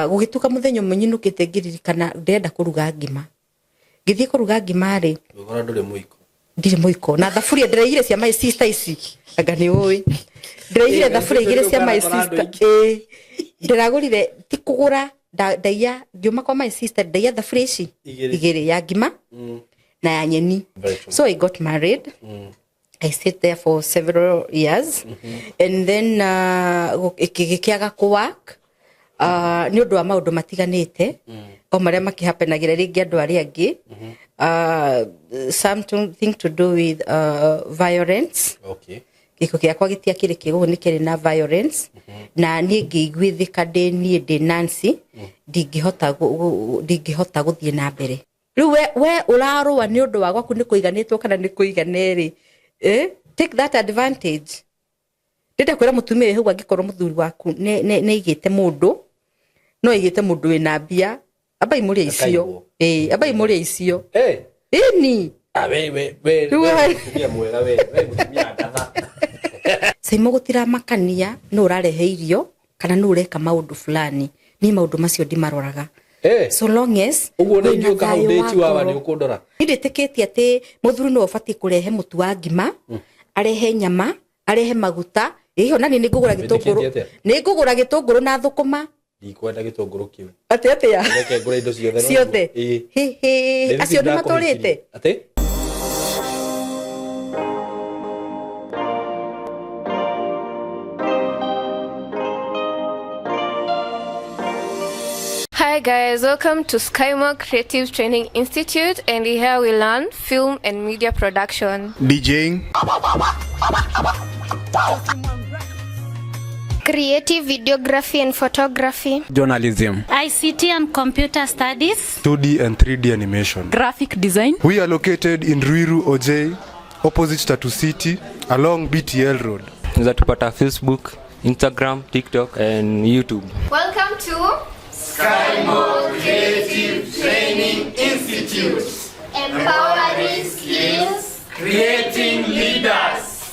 gugituka muthenya munyinukite ngiririkana ndenda kuruga ngima ngithie kuruga ngima ri ugora nduri muiko ndire muiko na thafuria ndireigire cia my sister ici anga ni oi ndireigire thafuria igire cia my sister ndiragurire ti kugura ndaia ngiuma kwa my sister ndaia thafuria ici igire ya ngima na ya nyeni. So I got married. I stayed there for several years. And then ikigikiaga ku work ni undu wa maundu matiganite o maria makihapenagira ringi andu aria angi something to do with violence. Okay. Giko giakwa gitiakire kigo ni kiri na violence na ni ngiguithika ndi Nancy ndingihota guthie na mbere. Riu we urarua ni undu wa gwaku ni kuiganitwo kana ni kuiganeri take that advantage. Ndenda kwira mutumia hu angikorwo muthuri waku ne igite mundu no igite mundu wina mbia aba imuria icio aba imuria icio ni we mwega we mutumia ndatha Saimo gutira makania no urarehe irio kana no ureka maundu fulani ni maundu macio ndimaroraga. So long as uguo ni ngiuka hau ndeti wawa ni ukundora nditeketie ati muthuri no ofati kurehe mutu wa ngima arehe nyama arehe maguta iho nani ni ngugura gitunguru na thukuma ndikwenda gitunguru kiu ate ya reke ngura indo ciothe acio ni maturite ate. Hi guys, welcome to SkyMore Creative Training Institute, and here we learn film and media production, DJing, creative videography and photography, journalism, ICT and computer studies, 2D and 3D animation, graphic design. We are located in Ruiru OJ, opposite Tatu City, along BTL Road. Unaweza Facebook, Instagram, TikTok and YouTube. Welcome to SkyMore Creative Training Institute. Empowering skills, creating leaders.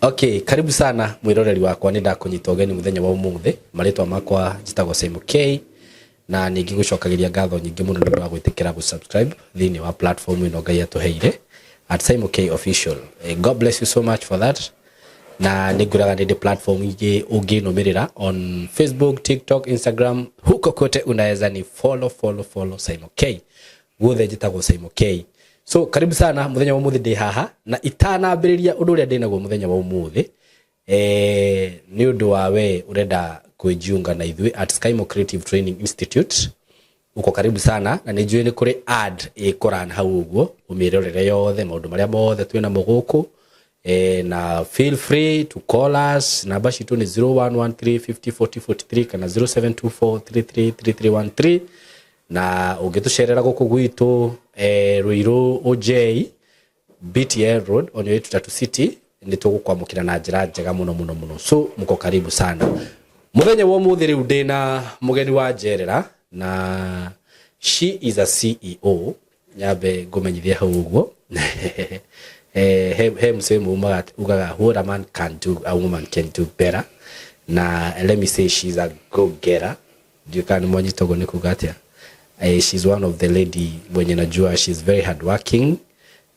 Okay, karibu sana mwiroreri wakwa ni ndakunyita ugeni muthenya wa umuthi. Maritwa makwa njitagwo Saimo K na ningi gucokagiria ngatho nyingi muno nĩ wa gwitikira gu subscribe thini wa platform ino Ngai atuheire at Saimo K official. God bless you so much for that. Na niguraga ndi platform ingi unginumirira on Facebook, TikTok, Instagram, huko kote unaweza ni follow Saimo K. Guothe njitagwo Saimo K. So karibu sana muthenya wa umuthi ndi haha na itanambiriria undu uria ndinaguo muthenya wa umuthi ni undu wa we urenda kujiunga na ithui at SkyMore Creative Training Institute. Uko karibu sana na nijue ni kuri ad ikorana hau uguo umirorere yothe maundu maria mothe twina muguku na feel free to call us. Namba citu ni 0113504043 kana 0724333313 na ungitucerera guku gwitu Ruiru OJ BTL Road on your way to Tatu City ni tugukwamukira na njira njega muno. So muko karibu sana. Muthenya wa umuthi riu ndina mugeni wa njerera na she is a CEO. Nyabe ngumenyithia hau uguo msemo ugaga what a man can do a woman can do better. Na let me say she's a go-getter. You can imagine togo ni kugatia. She's one of the lady mwenye najua she's very hardworking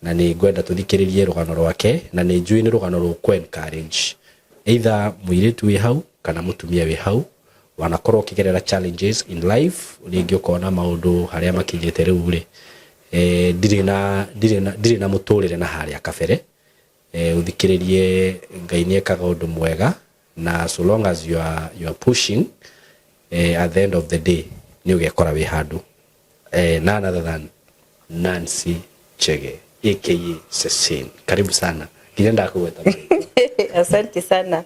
na ni gwenda tuthikiririe rugano rwake na ni njui ni rugano rwo encourage either mwiritu wi hau kana mutumia wi hau wanakorwo kigerera challenges in life ringi ukona maundu haria makinyite riu ri ndiri na muturire na haria kabere uthikiririe Ngai ni ekaga undu mwega na so long as you are pushing at the end of the day ni ugekora wi handu none other than Nancy Chege aka Sesin. Karibu sana kirenda kuweta. Asante sana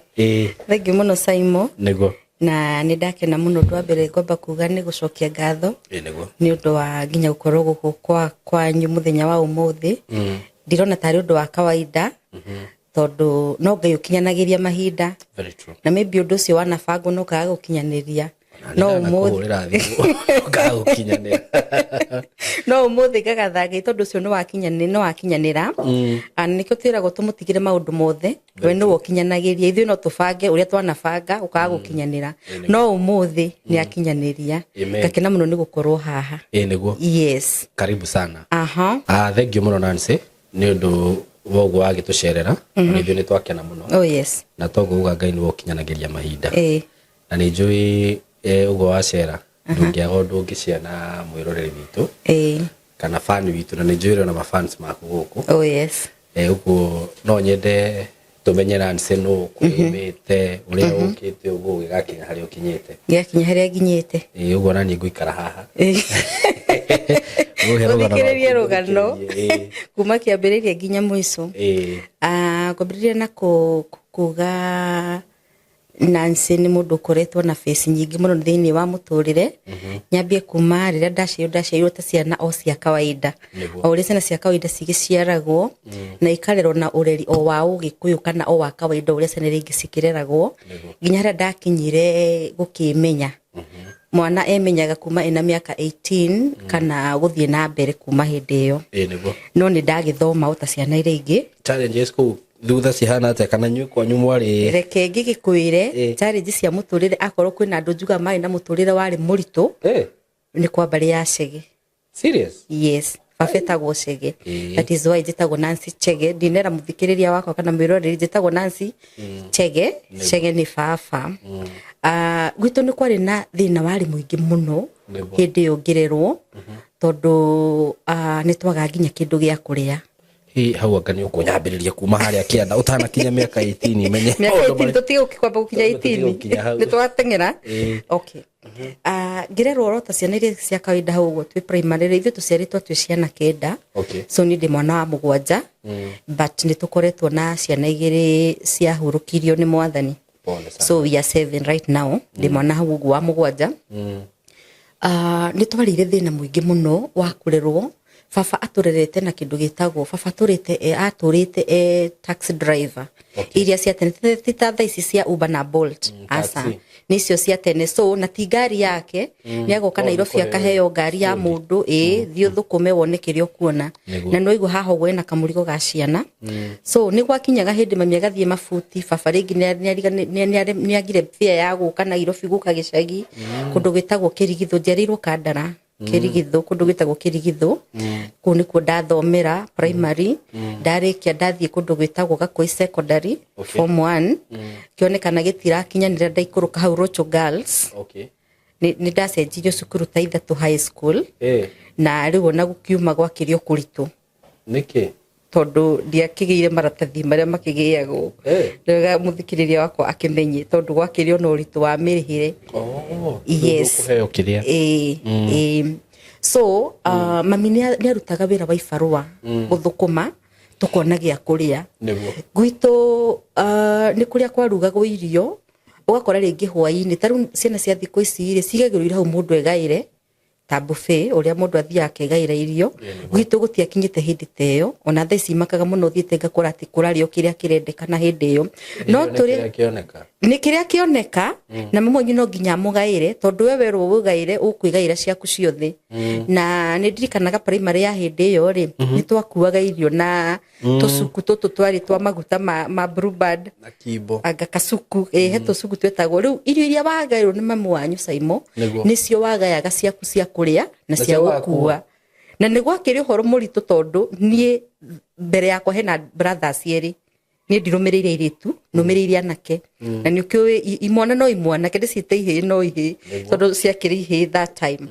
thank you muno Saimo nego na nindakena muno ndwambere ngomba kuga ni gucokia ngatho nego ni undu wa ginya ukorwo guku kwa nyu muthenya wa umuthi ndirona tari undu wa kawaida tondu no Ngai ukinyanagiria mahinda very true na maybe undu ucio wanabango no kaga gukinyaniria no umuthi ngagukinyanira no umuthi gagathange tondu cio no wakinyanira nikio twiragwo tumutigire maundu mothe we no wokinyanagiria ithuĩ no tubange uria twanabanga ukaga gukinyanira no umuthi ni akinyaniria gakena muno ni gukorwo haha niguo yes karibu sana thank you muno Nancy ni undu wogu agitucerera na ithuĩ ni twakena muno oh yes na toguga Ngai ni wokinyanagiria mahinda na ni njui ugo wacera ndungiaga undu ungiciana mwiroreri witu kana fan witu na ni njui na mafans maku guku oh yes ugo no nyende tumenye Nancy no kwimite uria ukite ugo gigakinya hari ukinyite ugo na ni nguikara haha uheroga rugano kuma kiambiriria nginya mwico kwambiriria na kuga Nancy ni mundu koretwo na face nyingi muno thiini wa muturire nyambie kuma rira ndaciirwo ta ciana o cia kawaida o uria ciana cia kawaida cigiciaragwo na ikarerwo na ureri o wa ugikuyu kana o wa kawaida uria ciana ringi cikireragwo nginya haria ndakinyire gukimenya mwana emenyaga kuma ina miaka 18 kana guthie na mbere kuma hindi iyo no ni ndagithoma uta ciana iria ingi challenges ku thutha cihana ate kana nyue kwanyu mwari reke ngigikwire challenges cia muturire akorwo kwina andu njuga mari na muturire wari muritu ni kwa bari ya Chege serious yes bafetagwo Chege that is why njitagwo Nancy Chege ndinera muthikiriria wakwa kana mwiroreri njitagwo Nancy Chege ni baba gwitu ni kwari na thina wari muingi muno hindi yo ngirerwo tondu ni twaga nginya kindu gia kuria hau anga ni ukunyambiriria kuma haria kianda utana kinya miaka 18 menye miaka 18 tutigo kikwamba gukinya 18 ni twatengera okay ngirerwo rota ciana iria cia kawaida hau uguo twi primary ithu tuciaritwo twi ciana kenda so ni ndi mwana wa mugwanja but ni tukoretwo na ciana igiri cia hurukirio ni mwathani so we are 7 right now ndi mwana hau uguo wa mugwanja ni twarire thina muingi muno wa kurerwo baba aturerete na kindu gitagwo baba aturite taxi driver iria cia tene tita ici cia Uber na Bolt asa nicio cia tene so na ti ngari yake ni agoka Nairobi akaheo ngari ya mundu thio thukume wone kirio kuona na no igu haho gwena kamurigo ga ciana so ni gwakinyaga hindi mami agathie mafuti baba ringi ni agire fare ya guka Nairobi guka gicagi kundu gitagwo Kirigithu njerirwo Kandara Kirigithu kundu gitagwo Kirigithu kuni ku ndathomera primary ndarikia ndathie kundu gitagwo Gakoi secondary form 1 kionekana gitira kinyanira ndaikuruka hau Rocho Girls ni ndacenjirio cukuru ta ithatu high school na riu na gukiuma gwakirio kuritu niki tondu ndiakigire maratathi maria makigiagwo rega muthikiriria wakwa akimenye tondu gwakirio no ritu wa mirihire yes so mami ni arutaga wira wa ibarua guthukuma tukona gia kuria gwitu ni kuria kwarugagwo irio ugakora ringi hwaini taru ciana cia thikũ ici ire cigagirwo ira hau mundu egaire ta buffet uria mundu athia akegaira irio gwitu gutiakinyite hindi teyo ona thaici makaga muno thiete ngakora ati kurario kiria kirendekana hindi iyo no turi ni kiria kioneka na mamo nyino nginya mugaire tondu we werwo ugaire ukwigaira ciaku ciothe na ni ndirikanaga primary ya hindi iyo ri ni twakuaga irio na tucuku tutu twari twa maguta ma Bluebird na kibo aga kasuku he tucuku twetagwo riu irio iria wagairwo ni mamu wanyu Saimo nicio wagayaga ciaku cia kuria na cia gukua na ni gwakiri horo muritu tondu nie mbere yakwa hena brothers yeri ni ndirumirire iritu numirire anake na ni ukiwe imwana no imwana kende cite ihe no ihe tondu ciakiri ihe that time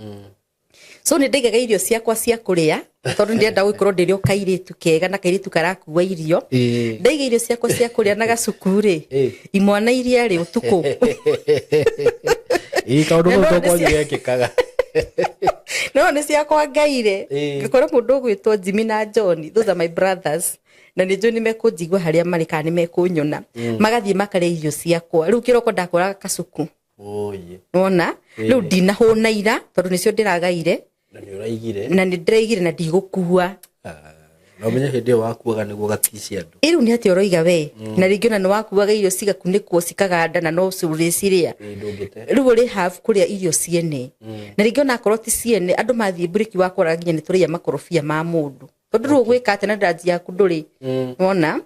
so ni ndaigaga irio ciakwa cia kuria tondu ndienda gukorwo ndirio kairitu kega na kairitu karakuwa irio ndaiga irio ciakwa cia kuria na gacukuri imwana iria ri utuku kaundu no to gwekikaga no ni ciakwa ngaire ngikora mundu gwitwo Jimmy na John those are my brothers na ni John mekunjigwa haria mari kana mekunyona magathie makare irio ciakwa riu kiroko ndakora kasuku nona riu ndinahuna ira tondu nicio ndiragaire na ni uraigire na ni ndiraigire na ndigukua no menye hindi wakuaga niguo gatici andu iru ni ati oroiga we na ringi ona no wakuaga irio cigakunikuo cikaganda na no ciria riu ri have kuria irio ciene na ringi ona korwo ti ciene andu mathie break wa kora nginya ni turia makorofia ma mundu tondu ru gwika ati na ndaji yaku nduri wona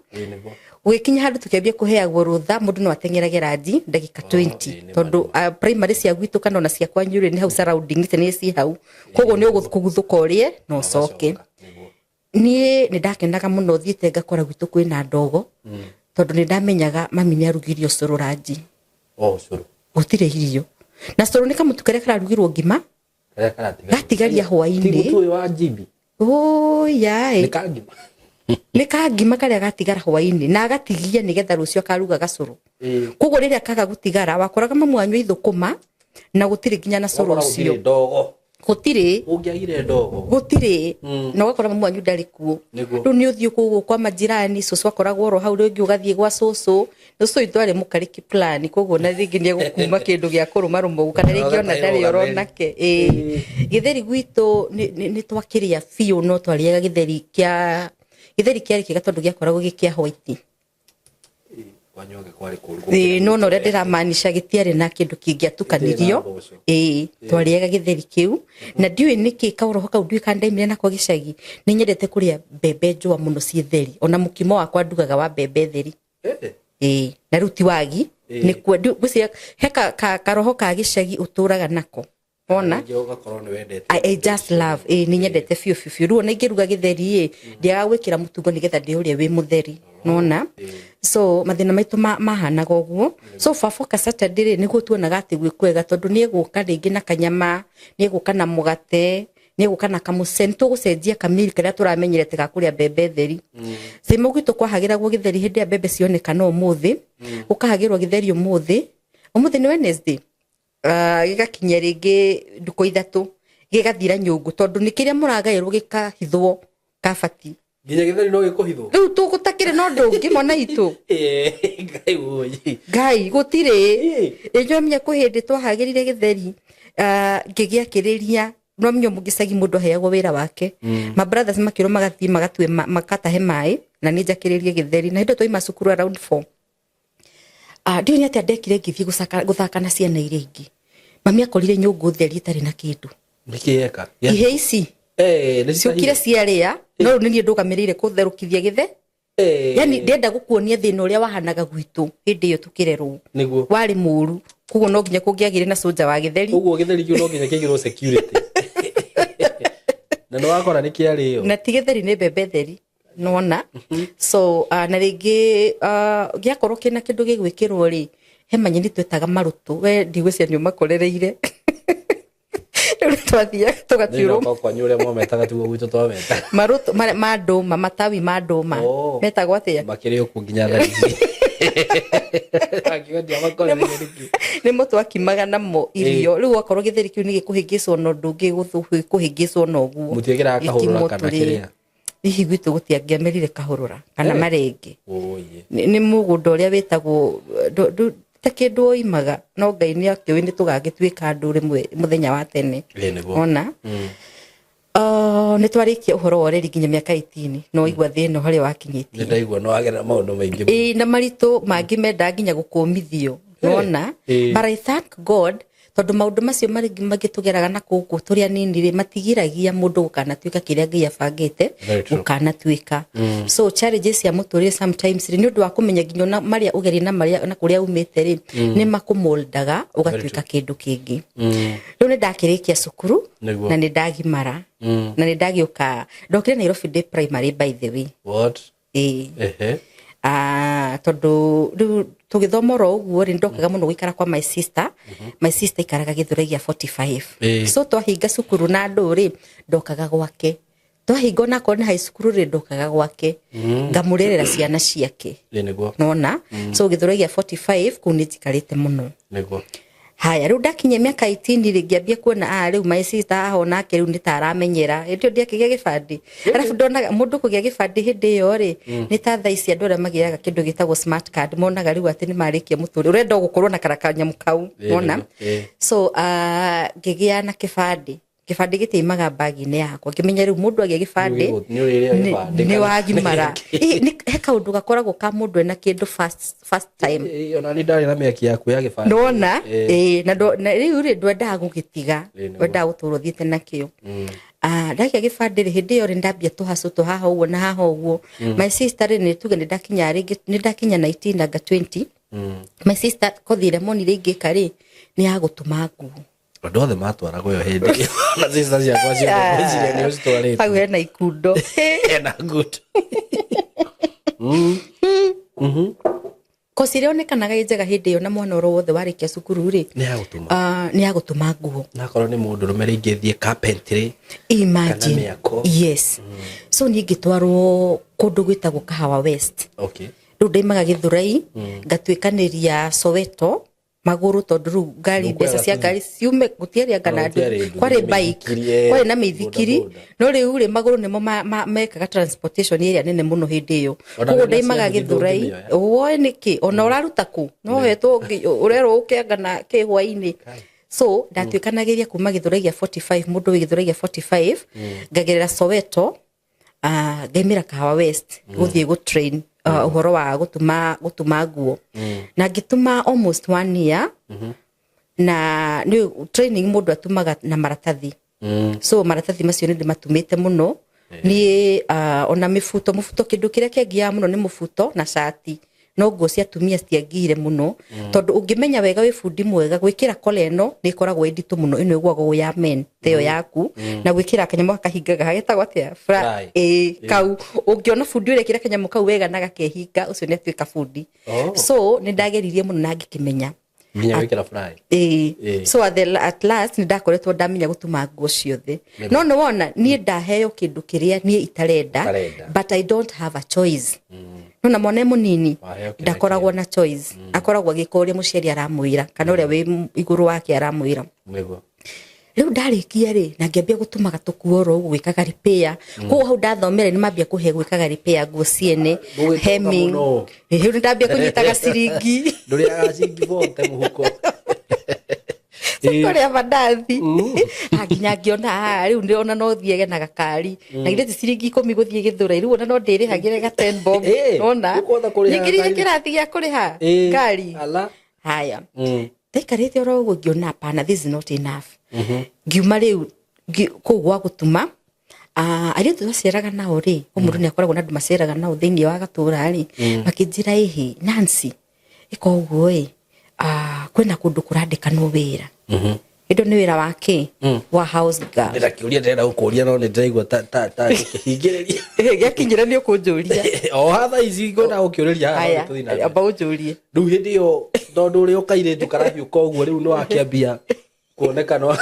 wikinya handu tukiambia kuheagwo rutha mundu no ateng'erage ranji ndagika 20 tondu primary cia gwitu kana ona cia kwanyure ni hau surrounding ni ci hau koguo ni ugukuguthuka urie no coke ni ndakenaga muno thiete ngakora gwitu kwina ndogo tondu ni ndamenyaga mami ni arugirio curu ranji curu gutire irio na curu ni kamutu karia kararugirwo ngima gatigaria hwaini mutu uyu wa jibi yai ni kangima ni kangima karia gatigara hwaini na agatigia nigetha rucio karuga gacuru koguo riria kaga gutigara wakoraga mamu anyu ithukuma na gutire nginya na curu ucio ndogo gutire ungiagire ndogo gutire no gakora mamu anyu ndari kuo riu ni uthio kuguo kwa majirani cucu akoragwo oro hau ringi ugathie gwa cucu cucu itware mukariki plan koguo na ringi ni egukuma kindu gia kuruma rumo kana ringi ona ndari oronake githeri gwitu ni twakiria fiu no twariaga githeri kiari kiga tondu giakoragwo gikia white wanyoge kwari kuru no no ria ndiramanisha gitiari na kindu kingiatukanirio twariaga githeri kiu na ndiui niki kauro hoka ndui kandaimire nako gicagi ni nyendete kuria mbembe njua muno cie theri ona mukimo wakwa ndugaga wa mbembe theri na ruti wagi ni kwendu gucia heka karoho ka gicagi uturaga nako ona I just love ni nyendete fiu ruo na ingiruga githeri ndiaga gwikira mutungo nigetha ndiurie wi mutheri nona so mathina maitu mahanaga uguo so fafoka Saturday ni gutuonaga ati gwikwega tondu ni eguka ringi na kanyama ni eguka na mugate ni eguka na kamusento gucenjia kamili karia turamenyerete ga kuria mbembe theri simu gwitu kwahagiragwo githeri hindi ya mbembe cionekana umuthi ukahagirwo githeri umuthi ni Wednesday gigakinya ringi nduko ithatu gigathira nyungu tondu ni kiria muragairwo gikahithwo kabati nginya githeri no gikuhithwo riu tugutakire no ndungi mona itu ngai uyi ngai gutire ejo menya kuhindi twahagirire githeri ngigiakiriria no mnyo mugicagi mundu heagwo wira wake my brothers makiro magathie magatue makatahe mai na ni njakiririe githeri na hindo toima cukuru around 4 ndio ni ati ndekire ngithie guthaka na ciana iria ingi mami akorire nyungu theri itari na kindu nikieka ihe ici ciukire ciaria no ru ni ndugamirire kutherukithia githe yani ndenda gukuonia thina uria wahanaga gwitu hindi iyo tukirerwo wari muru kuguo no nginya kungiagire na soja wa githeri uguo githeri kiu no nginya kigirwo security na no wakora ni kiari iyo na tigitheri ni mbembe theri nona so na ringi giakorwo kina kindu gigwikirwo ri he manyeni twetaga marutu we ndigwiciria nyuma korereire riu twathia tugatiuro kwa nyure mo metaga tugo gwitu twameta marutu ma nduma matawi ma nduma metagwo atia makiri ku nginya thari akigadia makorereire ni mutu akimaga namo irio riu akorwo githeri kiu ni gikuhingicwo no ndungi kuhingicwo no guo mutiagira kahurura kana kiria hihi gwitu gutiangiamerire kahurura kana marenge ni mugunda uria witagwo ta kindu oimaga no ngai ni akiwi ni tugagituika ndure muthenya wa tene ona ni twarikia uhoro wa reri nginya miaka 18 no igwa thina hari wakinyitie ndaigwa no agera maundu maingi na marito mangi menda nginya gukumithio ona but I thank God tondu maundu macio magitugeraga na kuku turia nini ri matigiragia mundu gukana twika kiria ngai abangite gukana twika so challenges ya muturire sometimes ni undu wa kumenya nginya na maria ugeri na maria na kuria umite ri ni makumoldaga ugatwika kindu kingi riu ni ndakirikia cukuru na ni ndagimara na ni ndagiuka ndokire Nairobi Day Primary by the way what tondu tugithoma ro uguo ri ndokaga muno gwikara kwa my sister ikaraga Githuragia 45 so twahinga cukuru na nduri ndokaga gwake twahinga na kona high school ri ndokaga gwake ngamurerera ciana ciake nona so Githuragia 45 kuni jikarite muno haya riu ndakinye miaka 18 ri ngiambia kuona riu my sister aho nake riu ni taramenyera ndio ndiakigia gibandi arafu ndona mundu kugia gibandi hindi yo ri ni ta thaici andu aria magiaga kindu gitagwo smart card monaga riu ati ni marikia muturi urenda gukorwo na karakanya mukau wona so ngigia na kibandi gibande gitimaga bagi-inĩ yakwa ngimenya riu mundu agia gibande ni wagimara he kaundu gakoragwo ka mundu ena kindu first time ona ni ndari na mĩaki yaku ya gibande ndona na riu ndwendaga gugitiga wendaga gutũrwo thiĩte nakĩo ndakia gibande ri hindi yo ri ndambia tuhacu haha uguo na haha uguo my sister ni tuge ni ndakinya 19 na 20 my sister kothire moni ringi kari ni agutuma nguo andu othe matwaragwo yo hindi na sister ciakwa cio ni citwarĩte hau hena ikundo hena ngundo kosi rionekanaga njega hindi yo na mwana oro wothe warikia cukuru ri ni agutuma nguo na korwo ni mundu rumere ingithie carpentry imagine yes so ni ngitwarwo kundu gwitagwo Kahawa West riu ndaimaga Githurai ngatwikaniria Soweto maguru tondu riu ngari mbeca cia ngari ciume gutiaria ngana kwari bike kwari na mithikiri no riu ri maguru nimo mekaga transportation area nene muno hindi yo koguo ndaimaga Githurai woe niki ona uraruta ku no hetwo urero ukiangana ki hwaini so ndatwikanagiria kuma Githurai ya 45 mundu wi Githurai ya 45 ngagerera Soweto ngaimira Kahawa West guthie go train uhoro wa gutuma nguo na ngituma almost 1 year na ni training mundu atumaga na maratathi so maratathi macio ni ndimatumite muno ni ona mufuto kindu kiria kiangia muno ni mufuto na shati no nguo cia tumia ciangire muno tondu ungimenya wega wi fundi mwega gwikira kola eno ni koragwo inditu muno ino igwagwo ya men teo yaku na gwikira kanyamo kahingaga hagetagwo atia kau ungiona fundi ure kira kanyamo kau wega na gakehinga ucio ni atwika fundi so ni ndageririe muno na ngikimenya minya wikira fry so at last ni ndakoretwo ndamenya gutuma nguo ciothe no no wona ni ndaheo kindu kiria ni itarenda but I don't have a choice no na mwana munini ndakoragwo na choice akoragwo agikoria muciari aramwira kana uria wi iguru wake aramwira riu ndarikia ri na ngiambia gutumaga tukuoro ugu gwikaga repair ko hau ndathomere ni mambia kuhe gwikaga repair nguo ciene hemming riu ndambia kunyitaga ciringi nduria ciringi vote muhuko Sikoria mandathi nginya ngiona riu ndiona no thiege na gakari na githĩ ciringi 10 guthie Githurai riu ona no ndirihagire ga 10 bob nona ngirire kirathi gia kuriha ngari haya taikarite oro uguo ngiona pana this is not enough ngiuma riu kugwa gutuma ari tuceraga nao ri umundu ni akoragwo na andu maceraga nao thiini wa gatura ri makinjira ihi Nancy iko uguo kwena kundu kurandikanwo wira indo ni wira wake wa house girl ndakiuria ndenda gukuria no ndiraigua ta kihingireria gakinyira ni ukunjuria o hatha ici ngona ukiuriria haha tuthina aba unjurie riu hindi yo tondu uri ukaire tukarahiu koguo riu no akiambia kuonekana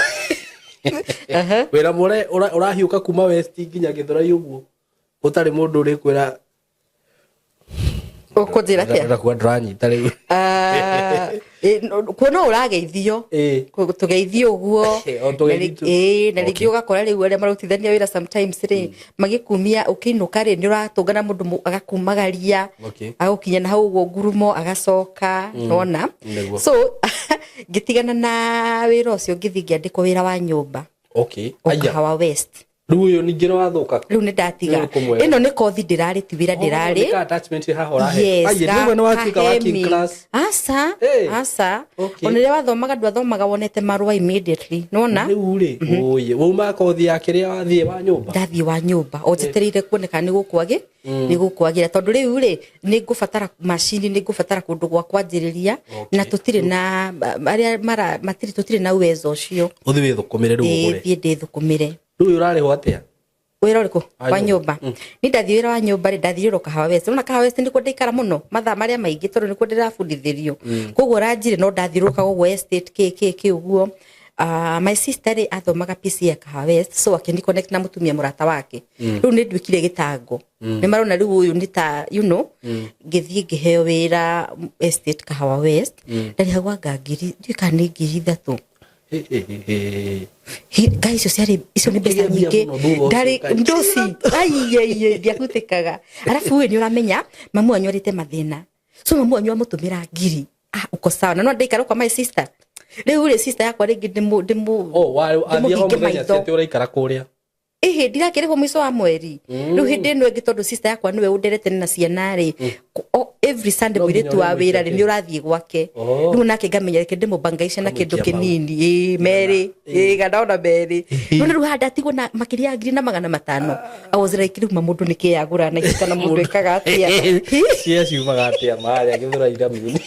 wira mure urahiuka kuma West nginya Githurai uguo utari mundu uri kwira ukunjira kia ndakwa nduranyita riu kuona urageithio tugeithio uguo na ringi ugakora riu aria marutithania wira sometimes ri magikumia ukiinuka ri ni uratungana mundu agakumagaria agukinya na hau uguo ngurumo agacoka nona so gitigana na wira ucio ngithi ngiandikwo wira wa nyumba Kahawa West riu uyu ningi no wathuka riu ni ndatiga ino ni kothi ndirari ti wira ndirari ni attachment haha urahe niwe no watika working class asa onire wathomaga ndwathomaga wonete marua immediately nona riu ri uye uma kothi ya kiria wathie wa nyumba ndathie wa nyumba onjeterire kuoneka ni gukwagi ni gukwagira tondu riu ri ni ngubatara machine ni ngubatara kundu gwa kwanjiriria na tutire na aria matiri tutire na uwezo ucio uthi withukumire riu ugure thie ndithukumire riu urarihwo atia wira uriku wa nyumba ni ndathie wira wa nyumba ri ndathie Kahawa West na Kahawa West ndiko ndaikara muno mathaa maria maingi tondu niko ndirabundithirio koguo ranjire no ndathiruka go estate ke uguo my sister ri athomaga PC ya Kahawa West so akini connect na mutumia murata wake riu ni ndwikire gitango ni marona riu uyu ni ta ngithie ngiheo wira estate Kahawa West ndari hagwa ngiri ndika ni ngiri thatu guys icio ni mbeca nyingi ndari ndosi aiye ndiakutikaga alafu we ni uramenya mamu anyorite mathina so mamu anyu amutumira ngiri uko sawa na no ndaikara kwa my sister riu ri sister yakwa ringi ndimu athie ho muthenya ati uraikara kuria ndirakirihwo mwico wa mweri riu hindi ino ingi tondu sister yakwa niwe underete na ciana ri every Sunday mwiritu wa wira ri ni urathie gwake riu nake ngamenya reke ndimubangaisha na kindu kinini meri gadaona meri riu handa tigwo na makiria 500 I was like riu mundu nikiyagura na kana mundu ekaga atia cia ciumaga atia maria githura ira muni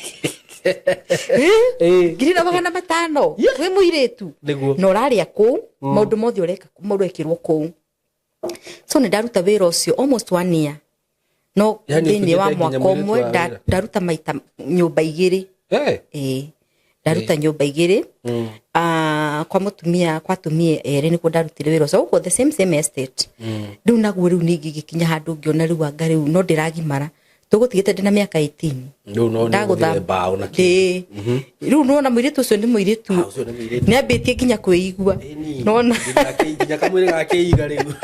girira magana 5 we muiritu no raria ku maundu mothe ureka murekirwo ku so ni ndaruta wira ucio almost 1 year no thini wa mwaka umwe ndaruta maita nyumba igiri ndaruta nyumba igiri kwa mutumia kwa tumie eri niko ndarutire wira ucio uko the same estate riu naguo riu ningi gikinya handu ngiona riu anga riu no ndiragimara tugutigite ndina miaka 18 no ndagutha na riu nona muiritu ucio ndi muiritu ni ambitie nginya kwigua nona nginya kamwiri gakeiga riu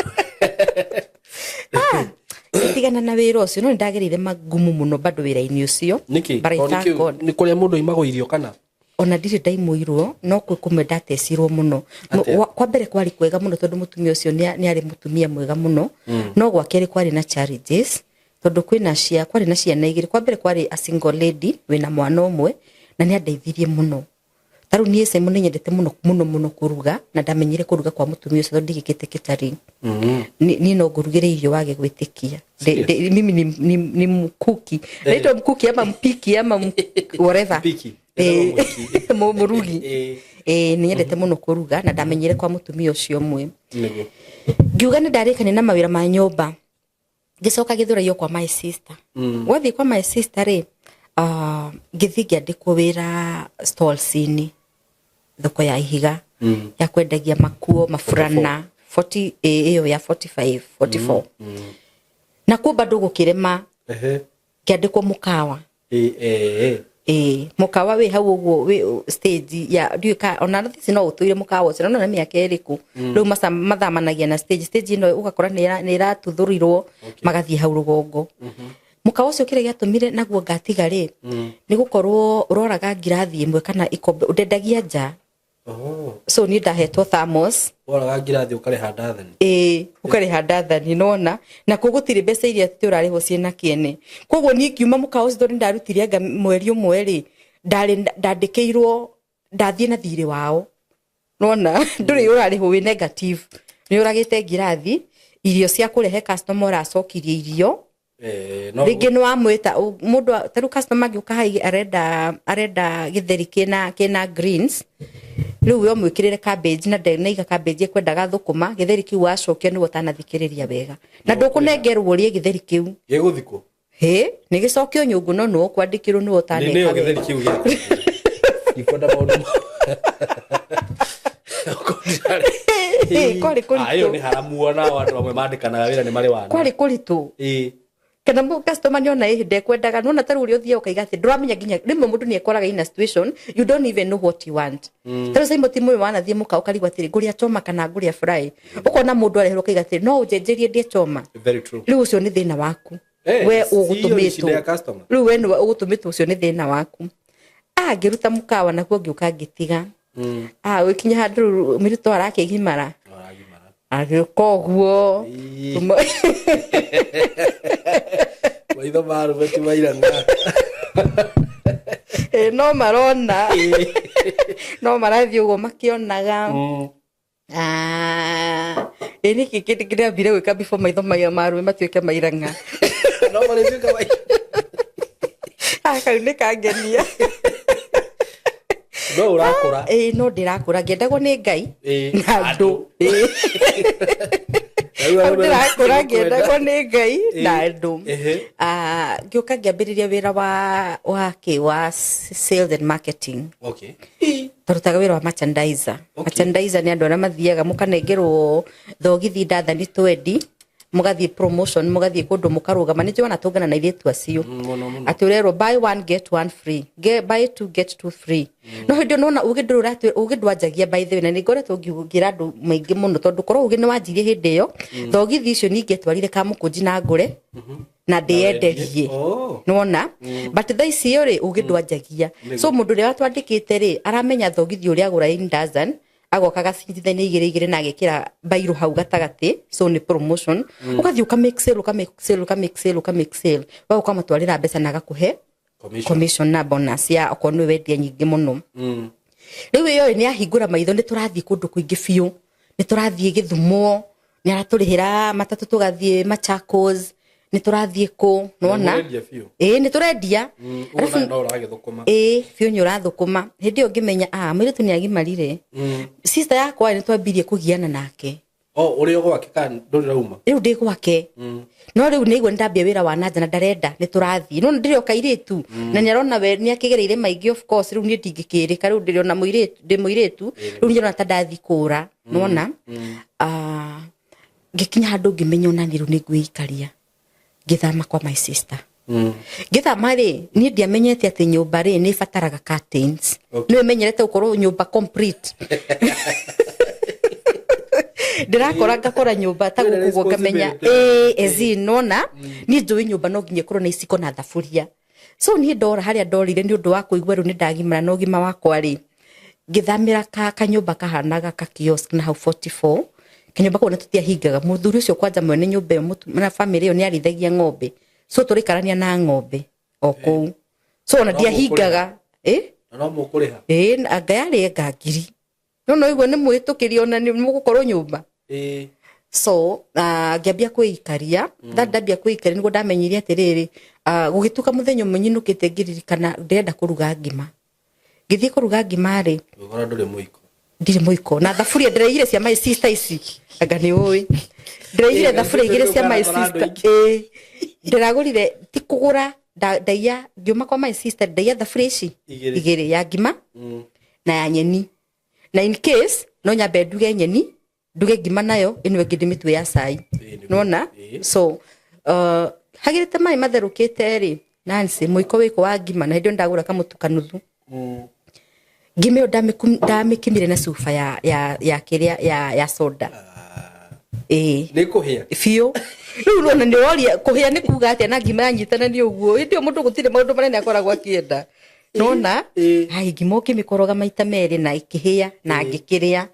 tigana na wira ucio no ndagirire magumu muno bado wira-ini ucio ni kuria mundu imagwo irio kana ona ndiri ndaimuirwo no kwe kume ndatecirwo muno kwa mbere kwari kwega muno tondu mutumia ucio ni ari mutumia mwega muno no gwa keri kwari na challenges tondu kwari na ciana igiri kwa mbere kwari a single lady wina mwana umwe na ni andeithirie muno taru nie se muno nyendete muno kuruga na ndamenyire kuruga kwa mutumia ucio ndigikite kitari ni no ngurugire irio wage gwitikia mimi ni mkuki naitwa mkuki ama mpiki ama whatever murugi ni nyendete muno kuruga na ndamenyire kwa mutumia ucio mwe ngiuga ni ndarikane na mawira ma nyumba gicoka githura kwa my sister wathi kwa my sister ri githigia ndiko wira stallsini thoko ya Ihiga ya kwendagia makuo mafurana 40 iyo ya 45 44 na kuo bado gukirema kiandikwo mukawa mukawa we hau uguo stage ya ndiuka ona thisi no utuire mukawa ucio no na miaka eriku riu mathamanagia na stage ino ugakora ni iratuthurirwo magathie hau rugongo mukawa ucio kire giatumire naguo ngatiga ri ni gukorwo uroraga ngirathi imwe kana ikombe undendagia nja so ni ndahetwo thamos uroraga ngirathi ukareha ndathani ukareha ndathani nona na kugutire mbeca iria turarihwo ciena kiene koguo ni kiuma mukawa ucio ndarutire anga mweri umwe ri ndandikirwo ndathie na thire wao nona nduri urarihwo wi negative ni uragite ngirathi irio cia kurehe customer aracokirie irio ringi no amwita mundu taru customer ngiuka hai arenda githeri kena greens riu yo mwikirire cabbage na naiga cabbage ekwendaga thukuma githeri kiu wacokia ni gutanathikiriria wega na ndukunengerwo rie githeri kiu giguthiko ni gicokio nyungu no no kwandikirwo ni utaneka ni githeri kiu ikonda maundu kwari kuritu ayo ni haramuona watu amwe mandikanaga wira ni mari wana kwari kuritu kana mu customer ni ona ihinde kwendaga nona taru uri uthia ukaiga ati ndramenya ginya rimwe mundu ni ekoraga in a situation you don't even know what you want taru sai mutimu wana thie muka ukarigwa ati nguria choma kana nguria fry ukona mundu arehero kaiga ati no ujenjerie ndie choma very true riu ucio ni thina waku we ugutumitwo riu we ni ugutumitwo ucio ni thina waku ngiruta mukawa nakuo ngiuka ngitiga wikinya handu mirito arakigimara agikoguo waitho maru beti mairanga no marona no marathi ugo makionaga ni kikiti kiria bire gwika before maitho maya maru matuike mairanga no marituika mairanga akaune kangenia no urakura no ndirakura ngendagwo ni Ngai na andu ndirakura ngendagwo ni Ngai na andu ngiuka ngiambiriria wira wa sales and marketing tarutaga wira wa merchandiser ni andu aria mathiaga mukanengerwo thogithi ndathani twendi mugathie promotion mugathie kundu mukarugama ni jona tungana na iritu acio ati urero buy one get one free buy two get two free no hindi nona ugindwanjagia by the way na ni ngoretwo ngiugira andu maingi muno tondu korwo ugi ni wanjirie hindi iyo thogithi icio ninge twarire ka mukunji na ngure na ndienderie nona but thaisi iyo ri ugindwanjagia so mundu ria watwandikite ri aramenya thogithi uria agura in dozen agoka gacindithania igire na agekira bairo hau gatagati so ni promotion ugathi uka make sale wa ukamatwarira mbeca na gakuhe commission na bonus ya okonwe wendia nyingi muno riu iyo ni ahingura maitho ni turathie kundu kuingi biu ni turathie Githumo ni araturihira matatu tugathie Machakos ni turathie ku nona ni turendia biu ni urathukuma hindi yo ngimenya mwiretu ni agimarire sister yakwa ni twambirie kugiana nake uri gwake kan nduri rauma riu ndi gwake no riu ni igwe ndambia wira wa nanja na ndarenda ni turathie no ndiri okairitu na ni arona we ni akigereire maingi of course riu ni ndingikirika riu ndiri ona muiretu riu ni arona tandathi kura nona ngikinya handu ngimenya ona ni riu ni ngwikaria ngithama kwa my sister ngithama ri ni ndiamenyete ati nyumba ri ni fataraga curtains ni menyerete ukorwo nyumba complete ndirakora ngakora nyumba ta gukugo ngamenya ezi nona ni njui nyumba no nginye korwo na iciko na thaburia so ni ndora haria ndorire ni undu wa kuigwa ru ni ndagimara no gima wakwa ri ngithamira ka nyumba kahanaga ka kiosk na hau 44 kinyumba kona tutiahingaga muthuri ucio kwanja mwene nyumba iyo na family iyo ni arithagia ng'ombe so turikarania na ng'ombe oku so na ndiahingaga no mukuriha angayari ngangiri no igwe ni mwitukirio na ni mugukorwo nyumba so ngiambia kwikaria ndambia kwikaria nigo ndamenyirie atiriri gugituka muthenya munyinukite ngiririkana ndenda kuruga ngima ngithie kuruga ngima ri ugora nduri muiko ndiri muiko na thaburia ndireire cia my sister ici anga ni oi ndireire thaburia igire cia my sister ndiragurire ti kugura ndaia ngiuma kwa my sister ndaia thaburia ici igire ya ngima na ya nyeni na in case no nyambe nduge nyeni nduge ngima nayo ino ngidi mitwe ya cai nona so hagirite mai matherukite ri Nancy muiko wiko wa ngima na hindio ndagura kamutuka nuthu ngime ndamikimire na sufa ya kiria ya soda ni kuhia fio riu rona ni woria kuhia ni kuga atia na ngima yanyitana ni uguo indio mundu gutire maundu manene akoragwo akienda nona hai ngimo kimikoroga maita meri na ikihia na ngikiria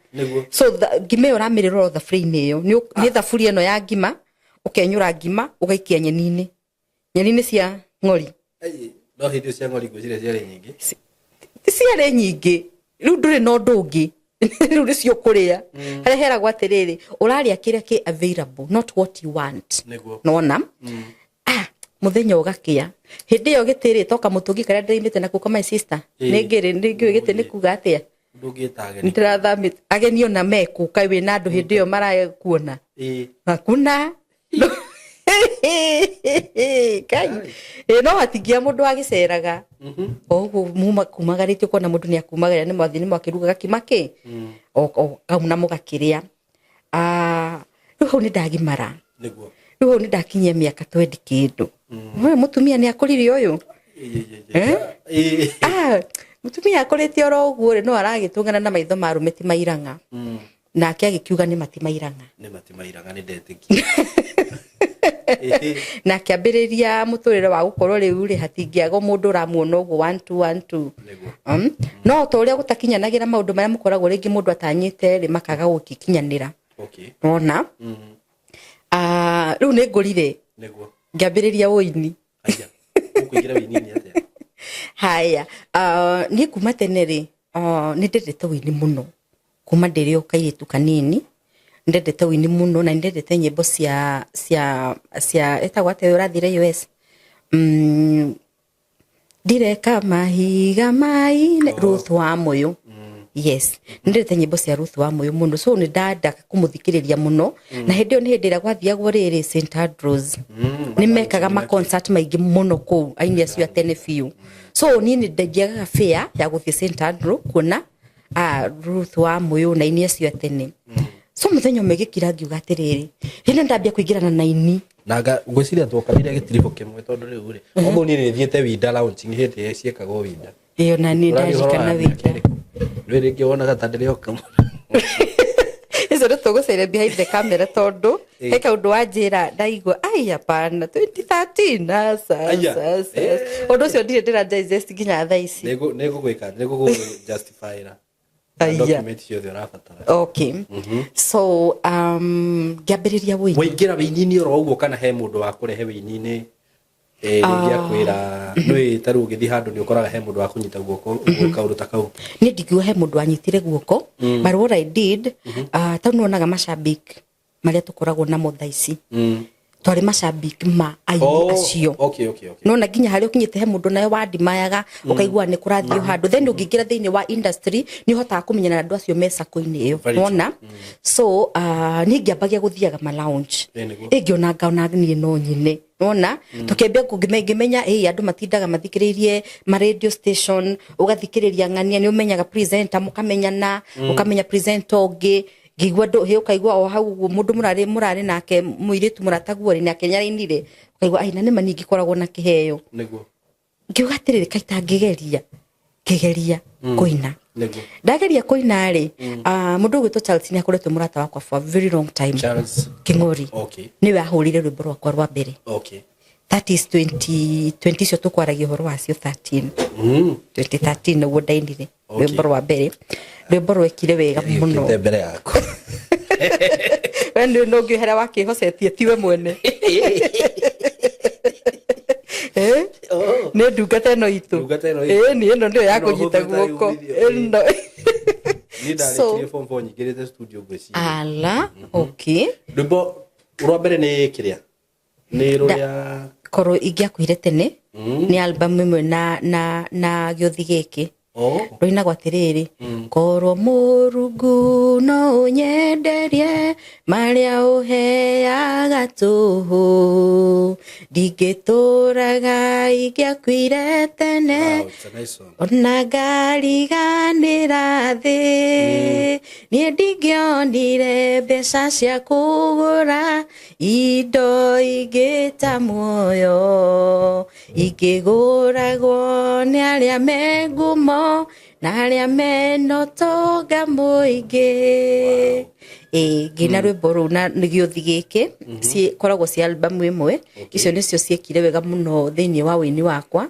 so ngime uramiriro thaburia-ini iyo ni thaburia no ya ngima ukenyura ngima ugaikia nyeni cia ng'ori no hindi cia ng'ori ngwicire ciari nyingi ciari nyingi riu nduri no ndungi riu nicio kuria haria heragwo atiriri uraria kiria ki available not what you want nona muthenya ugakia hindi iyo gitiri toka mutungi karia ndirimite na kuka my sister ningiri gite ni kuga atia ndungitageni ndirathamite agenio na meku kai we na andu hindi iyo marakuona hakuna kai no hatingia mundu agiceraga oguo muma kumagaritio kona mundu ni akumagaria ni mwathini mwakirugaga kimaki o kauna mugakiria riu ni ndagimara niguo riu ni ndakinyia miaka 20 kindu we mutumia ni akurire uyu mutumia akurite oro uguo no aragitungana na maitho marumeti mairanga nake agikiuga ni matimairanga ni ndetiki na kiambiriria muturire wa gukorwo riu ri hatingiago mundu uramuona uguo 1 2 no to uria gutakinyanagira maundu maria mukoragwo ringi mundu atanyite ri makaga gukikinyanira ona riu ni ngurire ngiambiriria uini ukuigira uini ni atia haya ni kuma tene ri ni ndendete uini muno kuma ndiri okairitu kanini ndendete uini muno na ndendete nyimbo cia etagwate urathire US direka mahiga maine Ruth wa Moyo yes ndendete nyimbo cia Ruth wa Moyo muno so ni ndanda kumuthikiriria muno na hindi ni hindi ira gwathiagwo riri St Andrews ni mekaga ma concert maingi muno ku aini acio tene fiu so ni ndengiaga fair ya guthie St Andrew kuona Ruth wa Moyo na aini acio tene so muthenya umegikira ngiuga atiriri hina ndambia kuingirana na ini naga ngwiciria twokanire gitirifo kimwe tondu riu ri obo ni rithiete winda launching hete ciekago winda iyo na ni ndarikana winda riri ngiona gatandire kamwe izo ndo tugusere behind the camera tondu heka undu wanjira ndaigua ai hapana 2013 sasa undu cio ndire ndira digest ginya thaa ici nego gwika nego justify ra document cio thio rafatara okay so ngambiriria wingira winini ro uguo kana he mundu wa kurehe winini ngia kwira nui taru githi handu ni ukoraga he mundu wa kunyita guoko kaundu ta kau ni ndigua he mundu anyitire guoko but what I did tanu onaga macambik maria tukoragwo na mothaisi twari macambik ma aini acio okay no na ginya hari ukinyite he mundu nayo wandimayaga ukaigua ni kurathio handu then ungingira thiini wa industry ni hotaga kumenyana na andu acio mesa koini iyo wona so ni ngiambagia guthiaga ma lounge ingiona ngaona ni no nyine wona tukembia kungimenya andu matindaga mathikiririe ma radio station ugathikiriria ngania ni umenyaga presenter mukamenyana ukamenya presenter ongi ngigwa ndo he ukaigwa o hau mundu murari nake muiritu murataguo ni akenyarainire ukaigwa ai na nima ningi koragwo na kiheyo niguo ngiuga atiriri kaita ngigeria koina ndageria koina ri mundu gwitwo Charles ni akoretwe murata wakwa for a very long time Charles Kingori niwe ahurire rwimbo rwakwa rwa mbere that is 2020 cio tukwaragia horo wacio 13 2013 no ndainire rwimbo rwa mbere rwimbo rwekire wega muno mbere yako wende no ngihera wakihocetie tiwe mwene ne ndungata no itu ni eno ndio yako nyita guoko eno ni ndari form 4 nyigirite studio gweci ala okay rwimbo rwa mbere ni kiria ni ruya koro igia kuire tene ni album imwe na giothi giki roina gwatiriri koro Murungu no nyenderie maria uheaga tuhu ndigituraga igia kuire tene ona ngariganira thi ni ndingionire mbeca cia kugura indo ingita muoyo ikiguragwo ni aria mengumo na aria meno toga muingi gina rwimbo ru na giothi giki ci koragwo ci album imwe icio nicio ciekire wega muno thiini wa wini wakwa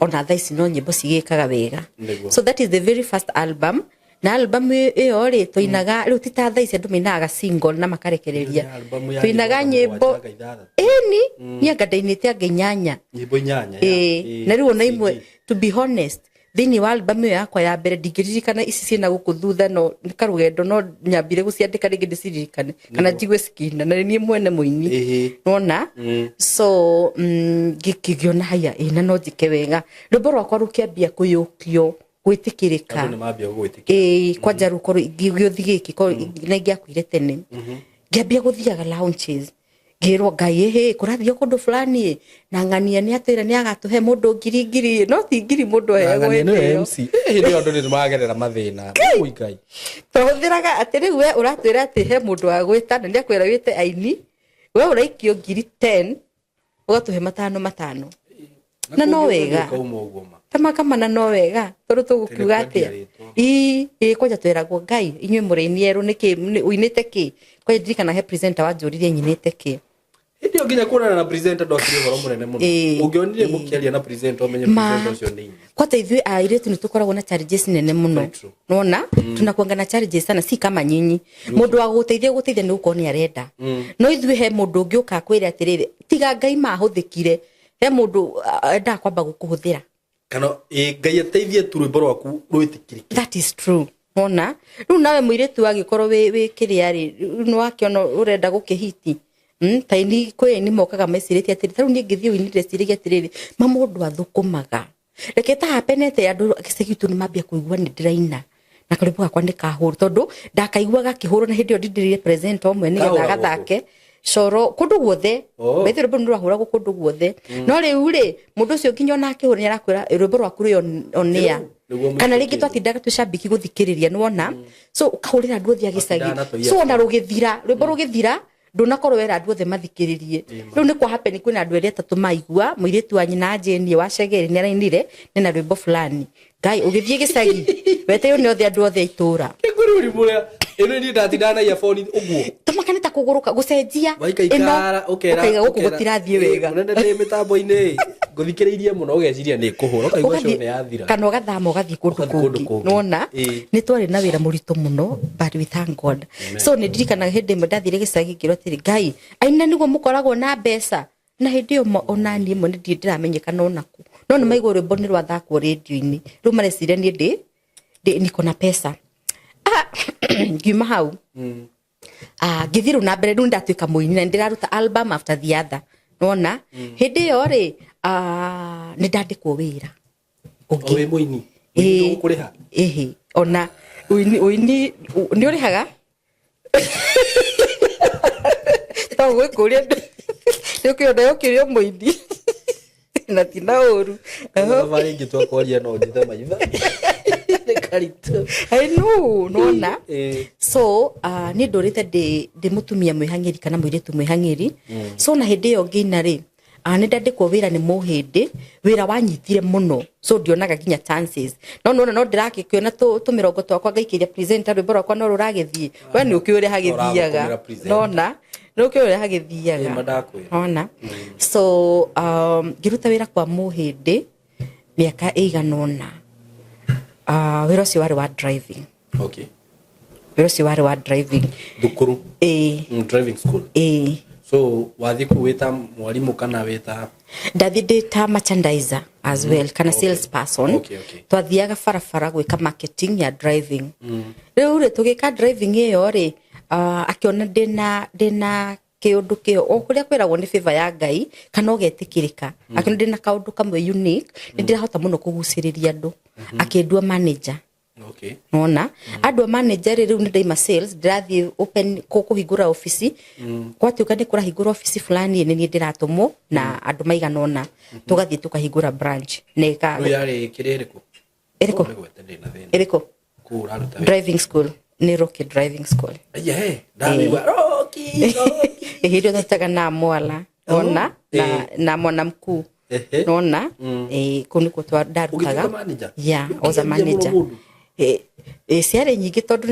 ona thaici no nyimbo cigikaga wega so that is the very first album na album iyo ri tuinaga riu tita thaici andu minaga single na makarekereria tuinaga nyimbo ni ngadainite angenyanya nyimbo inyanya na riu ona imwe to be honest thini wa album yakwa ya mbere ndigiririkana ici ciina guku thutha no karugendo no nyambire guciandika ringi ndiciririkane kana njigwe skina na ni mwene muini nona so gikigiona haya ina no njike wega rwimbo rwakwa rukiambia kuyukio gwitikirika kwanja rukoro giothi giki na ngiakwire tene ngiambia guthiaga lounges ngirwo ngai kurathio kundu fulani na ngania ni atira ni agatuhe mundu ngiri no ti ngiri mundu hego ni MC ni andu ni magerera mathina ui ngai tuhuthiraga atiri we uratwira ati he mundu wa gwita na ni akwira wite aini we uraikio ngiri 10 ugatuhe matano na no wega kama na no wega tondu tugukiuga atia kwanja twiragwo ngai inywe muraini eru niki uinite ki kwa ndirikana he presenter wanjuririe nyinite ki ndio nginya kuonana na presenter ndo akiri horo munene muno ungionire mukiaria na presenter umenye presenter ucio ni kwa taithwe airetu ni tukoragwo na challenges nene muno nona tunakuanga na challenges sana si kama nyinyi mundu wa guteithia ni uko ni arenda no ithwe he mundu ungi uka kwira atiriri tiga ngai mahuthikire he mundu enda kwamba gukuhuthira kana ngai ateithie tu rwimbo rwaku rwitikirike that is true ona riu nawe muiretu agikorwo wi kiria ri no akiona urenda gukihiti taini kwe ni mokaga mesiriti atiri taru ni ngithio ni ndeciriria atiriri mamundu athukumaga reke ta hapenete andu kisegitu ni mambia kuigua ni ndiraina na karibu gakwa ndikahuru tondu ndakaiguaga kihuru na hindi ndindirire present omwe ni getha gathake coro kundu guothe bethe rwimbo ndu rahuragwo kundu guothe no riu ri mundu ucio nginya onake huri arakwira rwimbo rwaku ri onia kana ringi twatindaga twicambiki guthikiriria nuona so ukahurira andu othe agicagi so ona rugithira rwimbo rugithira ndunakorwo wera andu othe mathikiririe riu ni kwa happen kwina andu eri atatu maigua muiritu wa nyina Jane wa Shegeri ni arainire nina rwimbo fulani ngai ugithie gicagi weteyo ni othe andu othe aitura kigururi muria ino ni ndatindana ya phone uguo tumakane ta kuguruka gucenjia waikaikara ukera guku gutirathie wega munene ni mitambo-ini guthikiririe muno ugeciria ni kuhura ukaigua cio ni yathira kana ugathama ugathie kundu kungi nona ni twari na wira murito muno but we thank God so ni ndirikanaga hindi imwe ndathire gicagi ngiro tiri ngai aina niguo mukoragwo na mbeca na hindi yo onani imwe ni ndiramenyekana onaku no ni maigwo rwimbo ni rwathakwo radio-ini riu mareciria ni ndi niko na pesa ngiuma hau ngithiru na mbere riu ndatuika muini na ndiraruta album after the other nona hindi yo ri ni ndandikwo wira ungi we muini ndu kuriha ona uini ni urihaga to gwe kuria ndio yo kirio muini na tina uru bari ngitwa kwaria no ndithe maitha I know nona so ni ndorite ndi mutumia mwihangiri kana mwiritu mwihangiri so na hindi yo ngina ri ni ndandikwo wira ni muhindi wira wanyitire muno so ndionaga ginya chances no no ndirakikiona tu mirongo twakwa ngaikiria presenter rwimbo rwakwa no ruragithie we ni ukiure hagithiaga nona no ukiure hagithiaga nona so ngiruta wira kwa muhindi miaka iganona wira ucio wari wa driving okay wira ucio wari wa driving thukuru driving school so wathi kuweta mwalimu kana weta ndathi data merchandiser as well kana sales person twathiaga farafara gwika marketing ya driving riu ri tugika driving iyo ri akiona ndina kiundu kio o kuria kwiragwo ni favor ya ngai kana ugetikirika akiona ndina kaundu kamwe unique ndirahota muno kuguciriria andu akindua manager okay nona andu manager riu ni ndaima sales ndirathi open kuhingura office kwatuka ni kurahingura office fulani ni ndiratumwo na andu maiganona tugathie tukahingura branch neka yari kirereko eriko driving school ni Rocky driving school ndamigwa Rocky hiyo tataga na mwala ona na mwana mkuu nona kuni kwa darutaga ya oza manager ciare nyingi tondu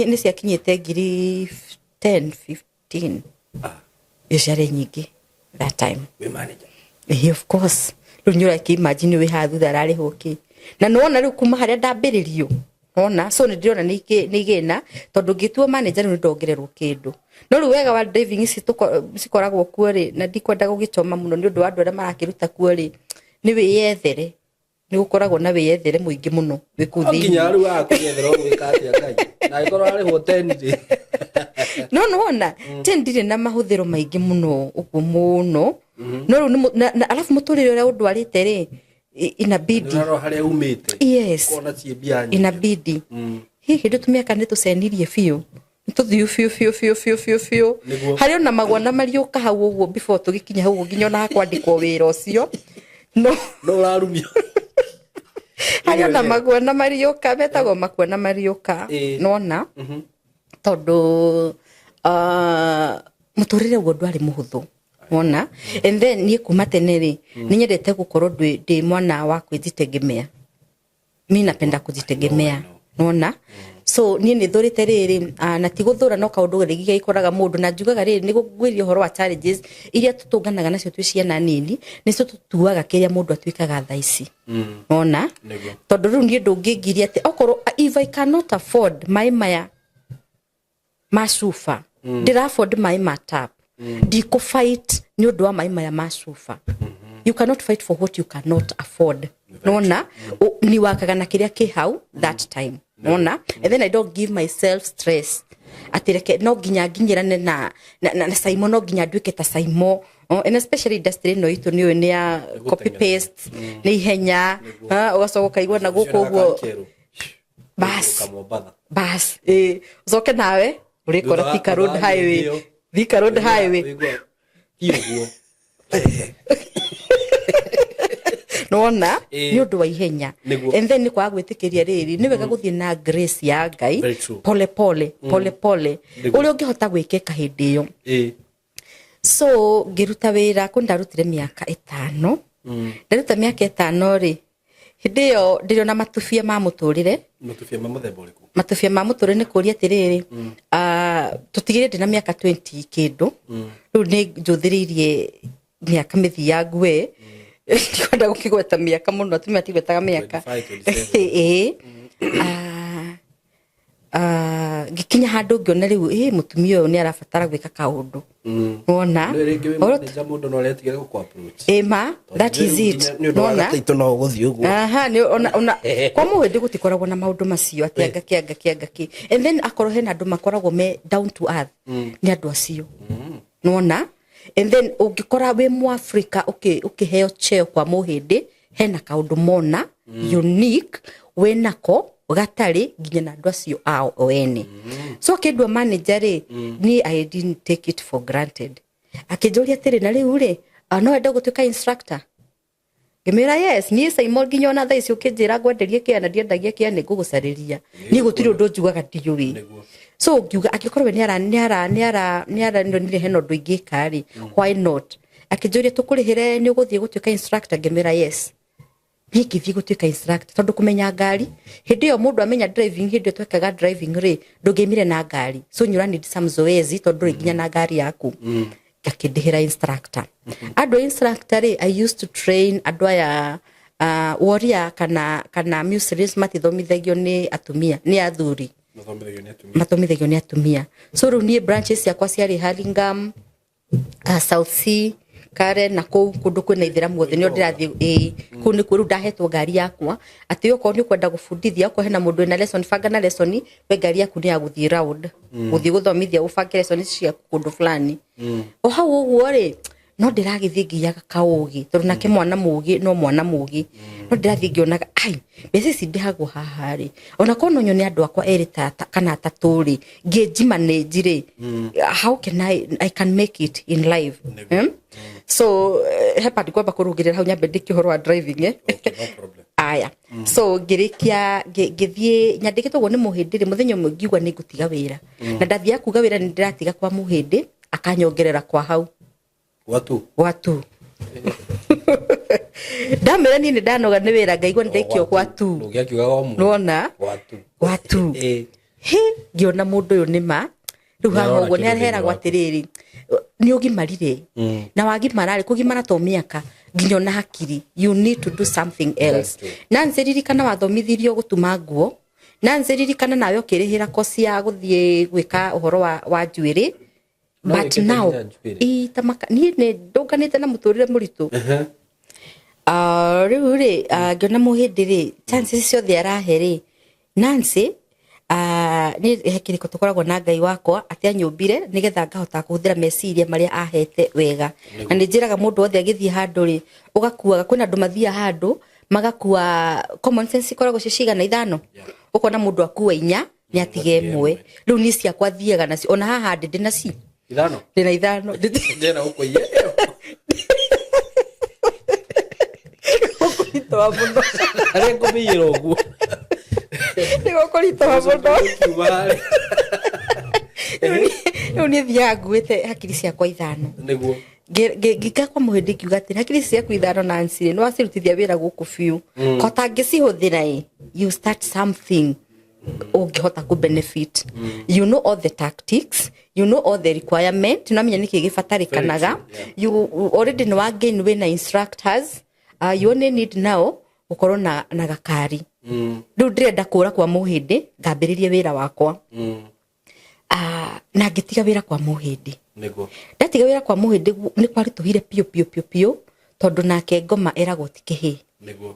ni ciakinyite ngiri 10 15 ciare nyingi that time we manager of course runyura ki imagine we hathu darari hoki na nona riu kuma haria ndambiririo ona so ni ndiona ni igena tondu ngituo manager ni ndongererwo kindu no riu wega wa driving ici cikoragwo kuo ri na ndikwenda gugicoma muno ni undu wa andu aria marakiruta kuo ri ni wiyethere ni gukoragwo na wiyethere muingi muno wikuthi nginya riu akuyethera gwika atia kai na ikorwo ari hoteli no ona tendire na mahuthiro maingi muno uguo muno no riu alafu muturire uria undwarite ri inabidi naro haria umite yes kona cie bianyi inabidi hihi ndutumia kana tucenirie fiu tuthiu fiu hari ona magwana mariuka hau uguo before tugikinya hau nginya na kwandikwo wira ucio no urarumia hari ona magwana mariuka betagwo makwana mariuka nona tondu muturire uguo ndwari muhuthu ona and then ni kuma teneri ni nyendete gukorwo ndi mwana wa kwithitegemea mimi napenda kujitegemea nona so ni thurite riri na ti guthura no kaundu rigi ikoraga mundu na njugaga riri ni gugwiria horo wa challenges iria tutunganaga nacio twi ciana nini nicio tutuaga kiria mundu atwikaga thaici nona tondu riu ni ndungingiria ati okorwo if I cannot afford my maya masufa ndira afford my matap diko fight ni undu wa mai maya masufa you cannot fight for what you cannot afford nona ni wakaga na kiria ki hau that time nona and then I don't give myself stress atireke no ginya nginyirane na Simon no ginya nduike ta Simon and especially industry no itu ni ya copy paste ni ihenya ugacoka kaigwa na guku uguo bas ucoke nawe urikora Thika Road highway Thika Road Highway Iguo. Nona ni undu wa ihenya and then ni kwa gwitikiria riri ni wega guthie na grace ya Ngai pole pole uri ungihota gwikeka hindi iyo so ngiruta wira ko ndarutire miaka 5 ndaruta miaka 5 ri hindi iyo ndirio na matufia ma muturire matufia ma muthemba uriku matufia ma muturire ni kuria atiriri tutigire ndina miaka 20 kindu riu ni njuthiririe miaka mithia ngwe ndikwenda gukigweta miaka muno atumia tigwetaga miaka gikinya handu ngiona riu mutumia uyu ni arabatara gwika kaundu wona nja mundu no retigire guku approach ma that is it nona taito no guthii uguo ni ona kwa muhindi gutikoragwo na maundu macio ati angaki and then akoro hena andu makoragwo me down to earth ni andu acio nona and then ungikora we mu Africa ukiheo cheo kwa muhindi hena kaundu mona unique wenako gatari nginya na andu acio ao oene so kindwa manager ni I didn't take it for granted akijoria tiri na riu ri no enda gutuika instructor Gemera yes ni Simon nginya ona thaici ukinjira ngwenderie kiana ndiendagia kiana ngugucariria ni gutiri undu njugaga ndiyuri so ngiuga akikorwo ni ara ndonire heno ndu ingikari why not akijoria tukurihire ni uguthie gutuika instructor Gemera yes ngithie gutuika instructor tondu kumenya ngari hindi yo mundu amenya driving hindi twekaga driving ri ndungemire na ngari so nyura need some zoezi tondu nginya na ngari yaku akindihira instructor ado instructor I used to train adwaya warrior kana musicians matithomithagio ni atumia ni athuri mathomithagio ni atumia so ru ni branches yakwa ciari Hurlingham South Sea Karen na kundu kwina ithira muothe ni ndirathie ku ni kuru ndahetwo ngari yakwa ati uko ni kwenda gufundithia uko hena mundu na lesson fanga na lesson we ngari yaku ni ya guthie round guthie guthomithia ufange lesson cia kundu fulani o hau uguo ri no ndiragithie ngiyaga kaugi tondu nake mwana mugi no mwana mugi no ndirathie ngionaga ai message ndihagwo haha ri ona kono nyone andu akwa eri tata kana atatu ri ngijimanage ri how can I can make it in life so hepa ndikwamba kurugirira hau nyambe ndikihoro wa driving okay no problem aya so ngirikia ngithie nyandikitwo ni muhindi ri muthenya umwe ngiugwa ni ngutiga wira na ndathia kuga wira ni ndiratiga kwa muhindi akanyongerera kwa hau watu ndamera ni ndanoga ni wira ngaigwa ndekio gwatu ugiakiugaga omu nona watu ngiona mundu uyu nima riu haha uguo ni aheragwo atiriri ni ugimarire na wagimarare kugimara to miaka nginya na hakiri you need to do something else nanze ririkana wathomithirio gutuma nguo nanze ririkana nawe ukirihira kosi ya guthie gwika uhoro wa njuiri but now tamaka ni ndonganite na muturire muritu riu ri ngiona muhindi ri chances ciothe araheri Nancy ni hekiriko tukoragwo na Ngai wakwa ati anyumbire nigetha ngahota kuhuthira meciria maria ahete wega na ninjiraga mundu othe agithie handu ri ugakuaga kwina andu mathia handu magakua common sense ikoragwo cicigana ithano ukona mundu akua 4 ni atige mwe riu ni ciakwa thiaga nacio ona haha ndi naci ithano ndina ithano ndena uko iye ukurito wa muno ari ngumiyira uguo ni ukurito wa muno ni thia nguite hakiri ciakwa ithano niguo ngika kwa muhindi kiuga ati hakiri ciakwa ithano Nancy no acirutithia wira guku fiu kota ngicihuthira you start something ungihota ku benefit you know all the tactics you know all the requirement tunamenya niki gibatarikanaga you already know again when instructors you only need now ukorwo na gakari riu ndirenda kura kwa muhindi ngambiririe wira wakwa na ngitiga wira kwa muhindi niguo ndatiga wira kwa muhindi ni kwarituhire pio tondu nake ngoma eragwo tikihi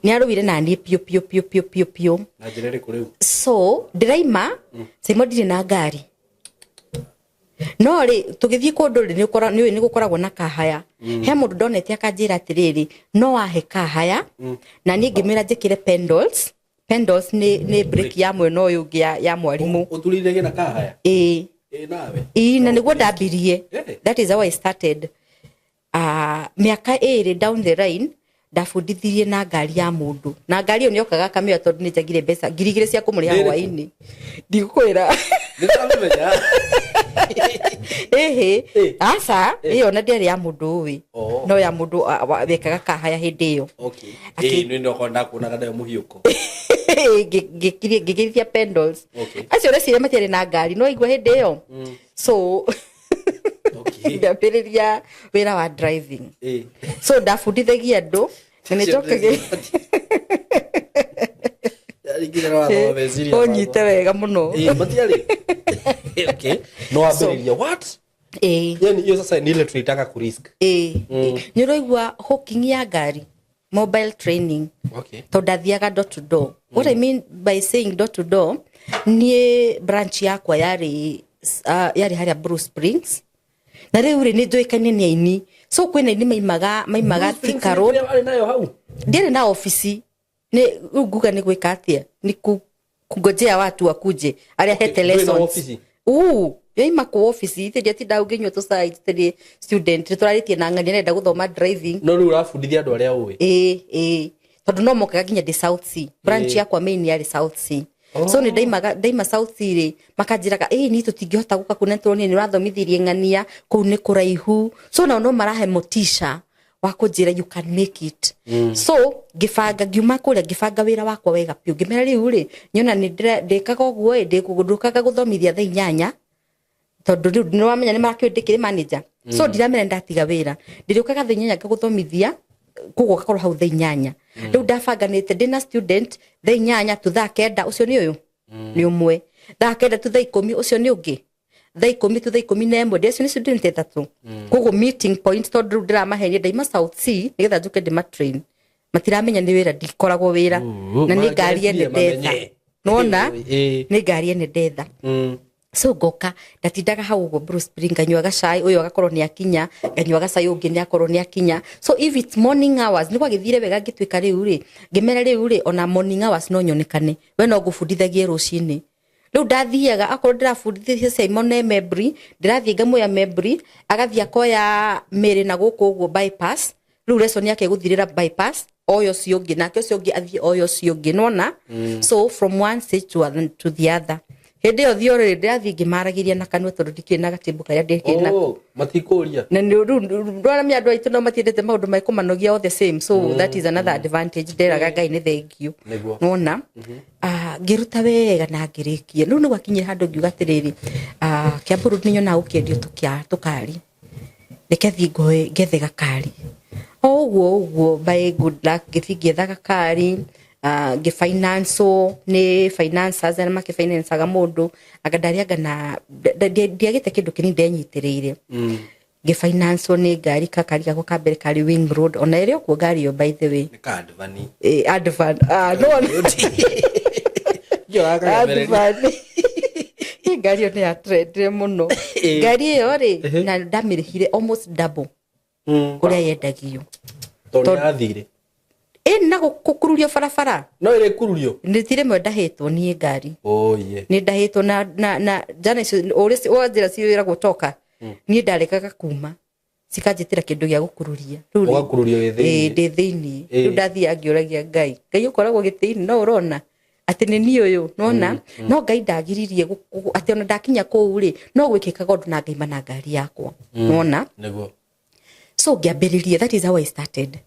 ni arubire na ni pio na njirere kuriu so ndiraima Simon ndire na ngari no ri tugithie kundu ri ni gukoragwo na kahaya he mundu ndonete akanjira atiriri no ahe kahaya na ni ngimira njikire pendles ni break ya mwena uyu ya mwarimu uturirege na kahaya nawe na niguo ndambirie. That is how I started. Miaka 8 down the line ndabundithirie na ngari ya mundu, na ngari iyo niokaga kamio tondu nijagire mbeca ngirigire cia kumuriha hwaini ndigukwira asa iyo na nderi ya mundu wi no ya mundu wekaga kahaya hindi iyo. Ni ndokonda kuona ndayo muhiuko ngikirithia pendles acio reciria matiari na ngari no igwa hindi iyo. So ndambiriria wira wa driving. So ndabundithagia andu nĩnjokaga onyite wega muno matiari. No ambiriria what yani hiyo sasa ni ile tunaitaka ku risk. Nĩũraigua hooking ya ngari, mobile training. To ndathiaga door to door. What I mean by saying door to door, niĩ branch yakwa yari haria Bruce Springs, na rĩu nĩ njoĩkaine nĩ aini. So kwena ini maimaga Thika Road. Ndiye na ofisi ni nguga ni gwika atia ni kungojea watu wakuje aria hete lessons. Yaima ku ofisi ite tinda unginywa to site tiri student turaritie na ngani nenda guthoma driving. No ru urafundithia andu aria uwi. Tondu no mokaga ginya the South Sea. Branch yakwa main yari South Sea. So ni daima South Sea ri makanjiraga ni tutingihota guka kunetwo ni urathomithirie ngania ku ni kuraihu. So no marahe motisha wa kunjira you can make it. So gifanga ngiuma kuria gifanga wira wakwa wega piu ngimera riu ri nyona ni ndikaga uguo ndikugudukaga guthomithia thaa 8 tondu riu ni wamenya ni marakindikire manager. So ndiramenya ndatiga wira ndiriukaga thaa 8 ngaguthomithia kugo gakorwo hau thaa 8. Riu ndabanganite ndina student thaa 8 tu thaa 9 ucio ni uyu ni umwe, thaa 9 tu thaa 10 ucio ni ungi, thaa 10 tu thaa 11 ndio ni student etatu. Kugo meeting point tondu ndiramaheria ndaima South Sea nigetha njuke ndima train matiramenya ni wira ndikoragwo wira na ni ngari ene ndetha nona ni ngari ene ndetha. So goka ndatindaga hau go Bruce Spring nganywa gacai uyu agakorwo ni akinya nganywa gacai ungi ni akorwo ni akinya. So if it's morning hours ni gwagithire wega ngitwika riu ri ngimera riu ri ona morning hours no nyonekane we no ngubundithagie rucini. Riu ndathiaga akorwo ndirabundithia Simon Mebri ndirathie ngamuya Mebri agathia koya Mary na guku uguo bypass. Riu lesson yake guthirira bypass oyo ciongi nake ucio ungi athie oyo ciongi nona. So from one stage to the other hindi yo thio ri ndathi ngimaragiria na kanwa tondu ndikina gatimbu karia ndikina matikuria na ndora mi andu aitu no matiendete maundu mai kumanogia all the same. So that is another advantage nderaga ngai ni thengio nona. Ngiruta wega na ngirikia riu ni gwakinyira handu ngiuga atiriri Kiamburu ni nyona ukiendio tukari nikethi ngoe ngethe gakari oguo by good luck ngithigietha gakari. Finance ni financers na make finance aga mundu agandariaga na ndiagite kindu kini ndenyitirire finance ni ngari kakari gako kambere kari Wing Road ona ere ku ngari yo by the way ni card vani advan no yo advan ngari yo ni ya trade muno ngari yo ri na ndamirihire almost double kuria yendagio tondu athire na gukururio barabara no ire kururio nditire mwe ndahitwo nie ngari ni ndahitwo na jana ore wajira ciwira gutoka nie ndarekaga kuma cikanjitira kindu gia gukururia ugakururio ndi thiini riu ndathia ngiuragia ngai ukoragwo gitiini no urona ati ni ni uyu nona no ngai ndagiririe ati ona ndakinya kuu ri no gwikikaga undu na ngai mana ngari yakwa nona niguo. So ngiambiririe that is how I started.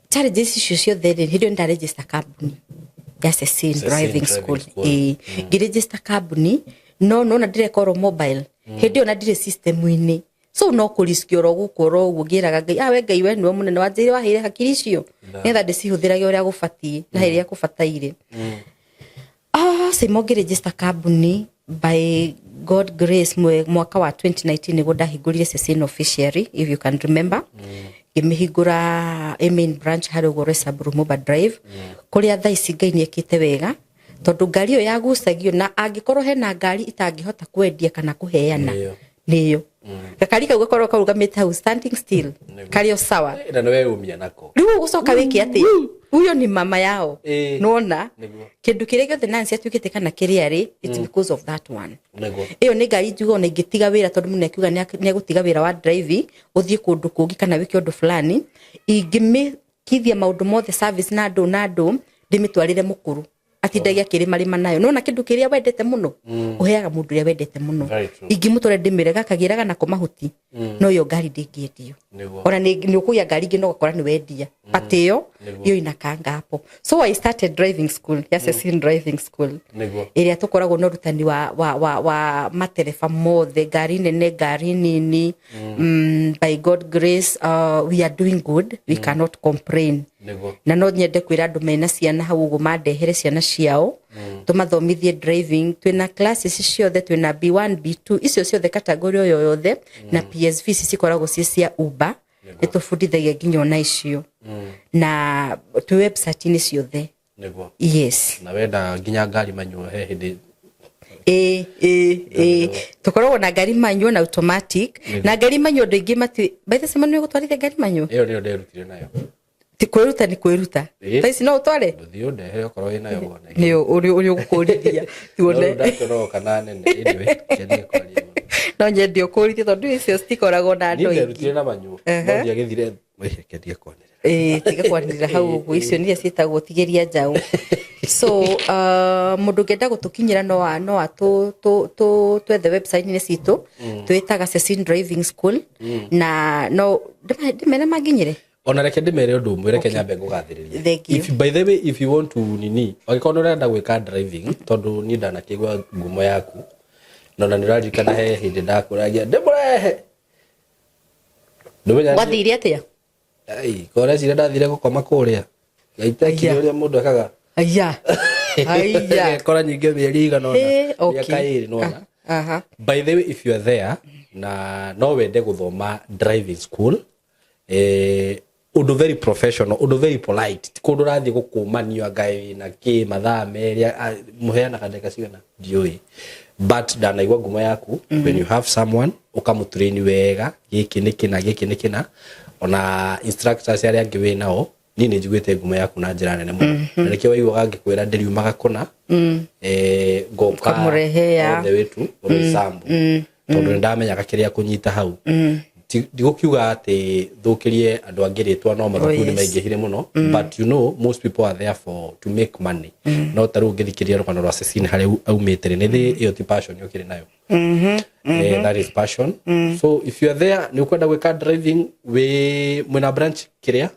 Challenges icio ciothe hindi nda register company ya Cecil driving school register company no na ndirekoro mobile hindi ona ndire system ini. So no kuriskio ro gukoro uguo ngiraga ngai we ngai we niwe munene wanjire wahire hakiri icio netha ndicihuthirage uria gubatie na iria kubataire. Simo register company by God grace mwaka wa 2019 niguo ndahingurire Cecil officially if you can remember. Ngimihingura main branch hari ugore Saburu Mobile Drive kuria thaa ici ngai niekite wega tondu ngari yo yagucagio na angikorwo hena ngari itangihota kwendia kana kuheana niyo gakari kau gakorwo karugamite hau standing still kario sawa na wewe umia nako riu gucoka wiki ati huyo ni mama yao nona kindu kiria giothe Nancy atuikite kana kiria ri it's because of that one iyo ni ngari njugo na ingitiga wira tondu mundu akiuga ni agutiga wira wa drive uthie kundu kungi kana wiki undu fulani ingimi kithia maundu mothe service na andu ndimitwarire mukuru atindagia kirima nayo nona kindu kiria wendete muno uheaga mundu ria wendete muno ingimutore ndimire gakagiraga na komahuti no yo ngari ndingiendio ona ni ukuya ngari ngi no gakora ni wendia patio yo inakanga hapo so I started driving school Cecine driving school iria tukoragwo no rutani wa matereba mothe ngari nene ngari nini by God grace we are doing good we cannot complain na no nyende kwira andu mena ciana hau uguo mandehere ciana ciao tumathomithie driving twina classes ciothe twina B1 B2 icio ciothe category yo yothe na PSV cikoragwo cia Uber nitufundithagia nginya ona icio na tu website ni ciothe yes na wenda nginya ngari manyo he hindi tukoragwo na ngari manyo na automatic na ngari manyo ndingi mati baitha semanu gutwarithia ngari manyo iyo ndio nderutire nayo ti kweruta ni kweruta thaisi no utware ndio ndehe okorwo ina yo gone niyo uri gukurithia tuone ndakoro kana nene anyway kende kwaria no nyendio kurithia tondu icio stikoragwo na andu ingi nderutire na manyo no ndiagithire kendie kwanira tiga kwanira hau uguo icio ni cietagwo tigeria njau so mundu ngenda gutukinyira no twethe website ni citu twitaga Cecine driving school na no ndimena maginyire ona reke ndimere undu mwire Kenya bengo gathiriria if by the way if you want to nini agikono urenda gwika driving tondu ni ndana kigwa ngumo yaku nona nirarikana he hindi ndakuragia ndimurehe ndumenya wathire atia ai kora cire ndathire gukoma kuria gaitakire uria mundu akaga aya kora nyinge mieri igana ya kairi nona by the way if you are there na no wende guthoma driving school undu very professional undu very polite kundu rathi gukumanio ngai na ki mathaa meri muheana kadeka cigana ndioi but ndanaigwa ngumo yaku when you have someone ukamutrain wega giki nikina ona instructors aria angi we nao nini njiguite ngumo yaku na njira nene muno reke waigwa angikwira ndiriumaga kuna ngoka kamurehea the way to Roysambu tondu ndamenyaga kiria kunyita hau ndigukiuga ati thukirie andu angiritwa no mathaku ni maingihire muno but you know most people are there for to make money no taru ngithikiria rukano rwa Cecine hari aumite ni thi iyo ti passion yokire nayo that is passion so if you are there ni ukwenda gwika driving we mwena branch kiria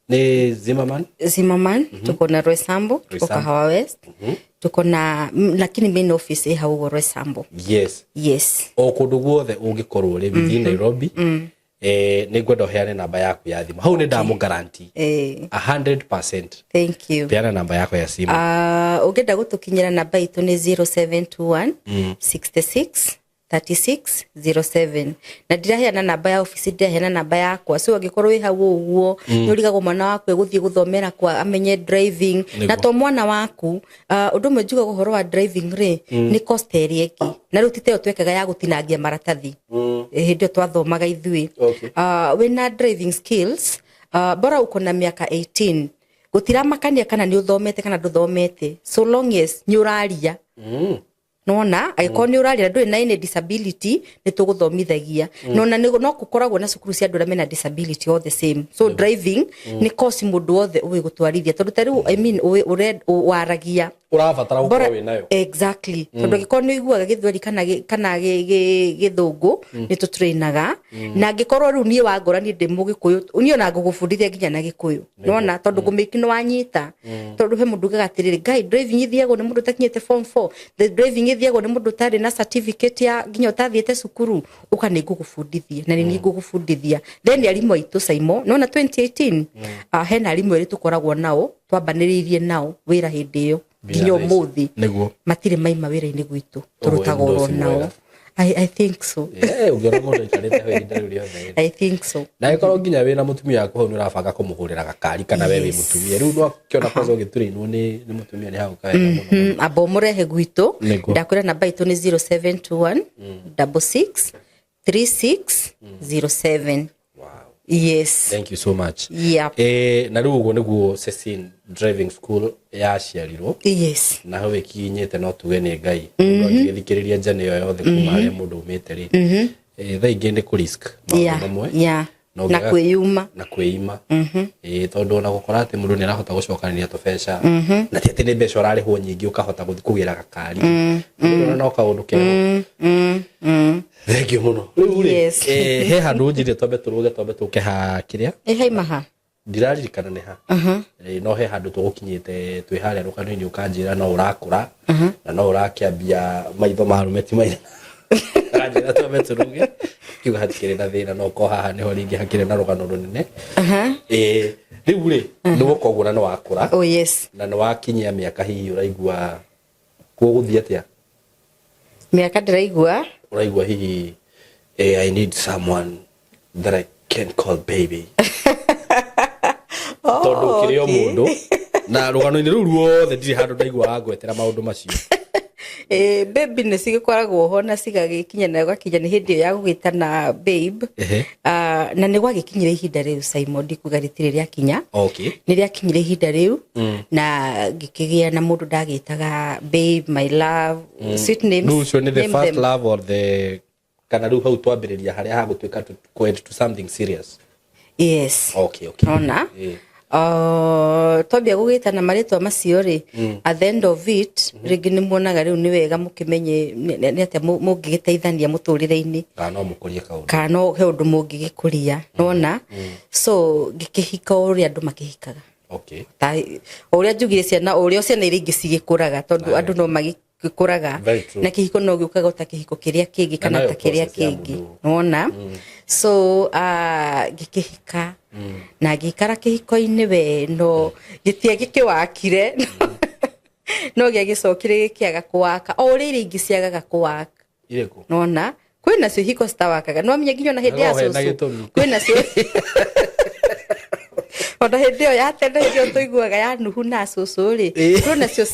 ni Zimmerman tuko na Roysambu tuko Kahawa West tuko na lakini main office hau Roysambu yes o kundu guothe ungikorwo ri within Nairobi ni ngwenda uheane namba yaku ya thimu hau ni ndamu guarantee 100% thank you peana namba yako ya simu ungenda gutukinyira namba itu ni 0721 66 3607 na ndiraheana namba ya office ndiraheana namba yakwa so angikorwo wi hau uguo ni urigagwo mwana waku eguthie guthomera kwa amenye driving na to mwana waku undu mwe njuga guhoro wa driving ri ni cost erieki na riu titeo twekaga ya gutinangia maratathi hindi twathomaga ithui wina driving skills bora uko na miaka 18 gutiramakania kana ni uthomete kana nduthomete so long as ni uraria nona agiko ni uraria nduri na any disability ni tuguthomithagia nona no gukoragwo na cukuru cia ndura mena disability all the same so driving ni course mundu wothe uwe gutwarithia tondu tariu I mean waragia urabatara gukorwo wi nayo exactly tondu agiko ni iguaga githweri kana githungu ni tutrainaga na agikorwo riu nie wangora ni ndi mugikuyu ni ona ngugufundithia nginya na gikuyu nona tondu gumiki ni wanyita tondu he mundu gagatiriri guy driving ithiago ni mundu takinyete form 4 the driving ithiago ni mundu tari na certificate ya nginya utathiete cukuru uka ni ngugufundithia na ni ngugufundithia then arimu aitu Saimo nona 2018 hena arimu eri tukoragwo nao twambaniririe nao wira hindi iyo nginya umuthi matire maima wira-ini gwitu turutagwo nao I think so. Ungiona mundu ikarite ho ihinda riu riothe. I think so. Na ikorwo nginya wina mutumia waku hau ni urabanga kumuhurira gakari kana wewe mutumia riu no kiona kwanza ugiturinwo ni mutumia ni hau kaenda muno. Abo murehe gwitu ndakwira namba itu ni 0721 66 3607. Wow. Yes. Thank you so much. Yep. Na riu uguo niguo Cecine driving school ya ciarirwo. Yes. Na ho ikinyite no tuge ni Ngai. No ngithikiriria njane yo yothe kuma hari mundu umite ri. Tha ingi ni ku risk mamwe. Yeah. Na kwiyuma. Na kwiyima. Tondu na gukora ati mundu ni arahota gucokanĩria tubeca. Na ti ati ni mbeca urarĩhwo nyingĩ ukahota kugira gakari. No kaundu kero. Thank you muno. Yes. He handu njire twambe tuke ha kiria. Haimaha. Ndiraririkana ni ha. No he handu tugukinyite twi haria rukano-ini ukanjira no urakura na no urakiambia maitho marumeti maina. Kanjira twambe turuge. Kiuga hatikire na thina no ko haha niho ringi hakire na rugano runene. Riu ri no kogura no wakura. Oh yes. Na no wakinyia miaka hihi uraigua kuguthia atia. Miaka ndiraigua. Uraigua hihi I need someone that I can call baby. Tondu kirio mundu na rugano-ini riu ruothe ndiri handu ndaigua ngwetera maundu macio. Baby nä cigäkoragwo ho na cigagäkinya na gakinya nä hä ndä ä yo ya gũgĩtana babe. Na nä gwagäkinyire ihinda rĩu Simon ndikuga rĩtirĩ rĩakinya. Nĩ rĩakinyire ihinda rĩu na ngĩkĩgĩa na mũndũ ndagĩtaga babe, my love, sweet names. No, so the first love or the kana rĩu hau twambĩrĩria harĩa hagũtuĩka to something serious. Yes. Okay. Ona twambia gũgĩtana marĩtwa macio rĩ, at the end of it rĩngĩ nĩ muonaga rĩu nĩ wega mũkĩmenye nĩ atĩa mũngĩgĩteithania mũtũrĩre-inĩ kana mũkũrie kaũndũ kana he ũndũ mũngĩgĩkũria nona. So ngĩkĩhika ũrĩa andũ makĩhikaga. Okay. Ta ũrĩa njugire ciana ũrĩa ciana iria ingĩ cigĩkũraga tondũ andũ no magĩkũraga na kĩhiko no gĩũkaga ta kĩhiko kĩrĩa kĩngĩ kana ta kĩrĩa kĩngĩ nona. So ngĩkĩhika na ngĩikara kĩhiko-inĩ we no gĩtiagĩkĩwakire no gĩagĩcokire gĩkĩaga kũwaka o ũrĩa iria ingĩ ciagaga kũwaka nona. Kwĩna cio ihiko citawakaga no amenya nginya ona hĩndĩ ya cũcũ kwĩna cio ona hĩndĩ ĩyo ya tene hĩndĩ ĩyo tũiguaga ya nuhu na cũcũ rĩ kwĩna cio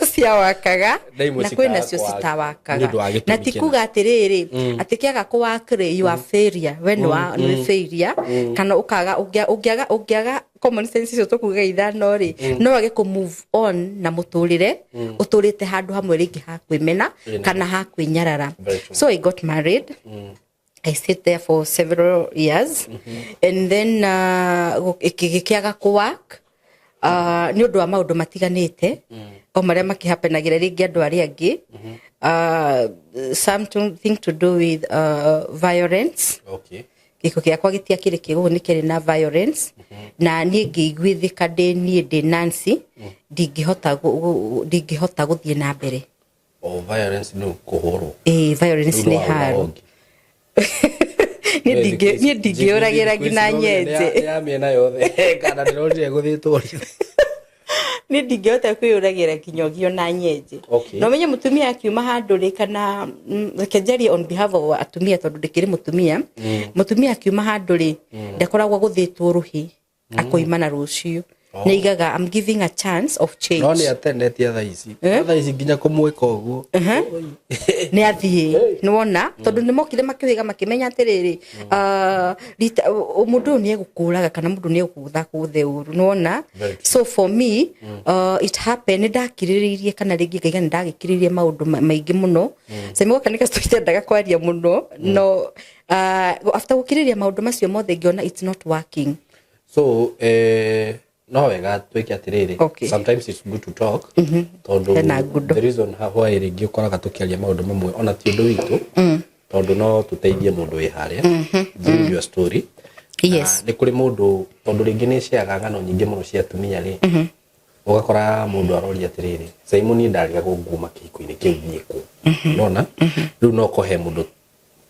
ciawakaga na kwĩna cio citawakaga na tikuga atĩrĩrĩ atĩ kĩaga kũwaka rĩ you are failure we nĩ failure kana ũngĩaga common sense icio tũkuga ithano rĩ no wage kũ move on na mũtũrĩre ũtũrĩte handũ hamwe rĩngĩ ha kwĩmena kana ha kwĩnyarara. So I got married. I stayed there for several years and then gĩkĩaga kũwork nĩ ũndũ wa maũndũ matiganĩte o marĩa makĩhapenagĩra rĩngĩ andũ arĩa angĩ, something to do with violence. Gĩko gĩakwa gĩtiakĩrĩ kĩgũgũ nĩ kĩrĩ na violence na niĩ ngĩiguithĩka ndĩ Nancy ndingĩhota gũthiĩ na mbere. Violence no kũhũrwo. Violence nĩ haru. Niĩ ndingĩũragĩra nginya nyenje ya mĩena yothe kana ndĩronire gũthĩtwo niĩ ndingĩhota kwĩyũragĩra nginya na nyenje. No menye mũtumia akiuma handũ rĩ kana reke njarie on behalf of atumia tondũ ndĩkĩrĩ mũtumia akiuma handũ rĩ ndakoragwo gũthĩtwo rũhĩ akoimana rũciũ. Nĩigaga I'm giving a chance of change. No nĩ atenetie thaa ici nginya kũmwĩka ũguo nĩ athiĩ nĩwona tondũ nĩ mokire makĩhĩga makĩmenya atĩrĩrĩ mũndũ ũyũ nĩ egũkũraga kana mũndũ nĩ egũgũtha kũthe ũru nĩwona. So for me it happened nĩ ndakirĩrĩirie kana rĩngĩ ngaiga nĩ ndagĩkirĩrĩirie maũndũ maingĩ mũno semĩgoka nĩ gacoka itendaga kwaria mũno no after gũkirĩrĩria maũndũ macio mothe ngĩona it's not working. So no wega tweke atiriri sometimes it's good to talk tondu the reason why rĩngĩ ũkoraga tũkĩaria maũndũ mamwe ona ti ũndũ witũ tondu no tũteithie mũndũ wĩ harĩa through your story. Yes. Nĩ kũrĩ mũndũ tondu rĩngĩ nĩ ciaga ng'ano nyingĩ mũno cia atumia rĩ ũgakora mũndũ aroria atiriri Simon ndariga gũnguma kĩhiko-inĩ kĩu gĩkũ nona rĩu no kũhe mũndũ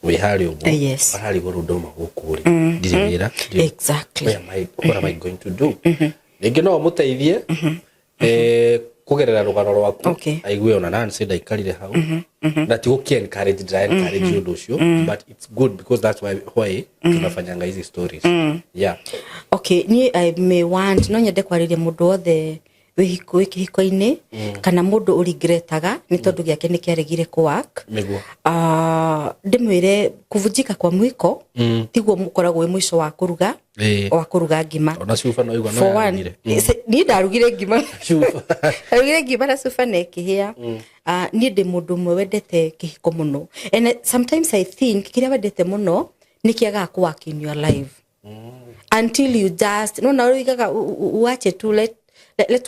wĩ harĩa ũguo harĩa igũrũ ndauma gũkũ rĩ ndirĩ wĩra. Exactly. What am I going to do? Rĩngĩ no mũteithie kugerera rugano rwaku Okay. aigwe ona Nancy ndaikarire hau na ti guki encourage undu ucio but it's good because that's why tunafanyanga hizi stories. Yeah. Okay, ni I may want no nyende kwariria mundu othe wihiko kihiko-ini kana mundu urigretaga ni tondu giake ni kiaregire ku work. Niguo. Ndimwire kuvunjika kwa mwiko tiguo mukoragwo wi mwisho wa kuruga wa kuruga ngima. Ona cuba no igwa no yarugire. Ni ndarugire ngima. Ndarugire ngima na cuba na ikihia. Ni ndi mundu mwe wendete kihiko muno. And sometimes I think kiria wendete muno ni kiaga ku work in your life. Until you just no na uigaga uache tu let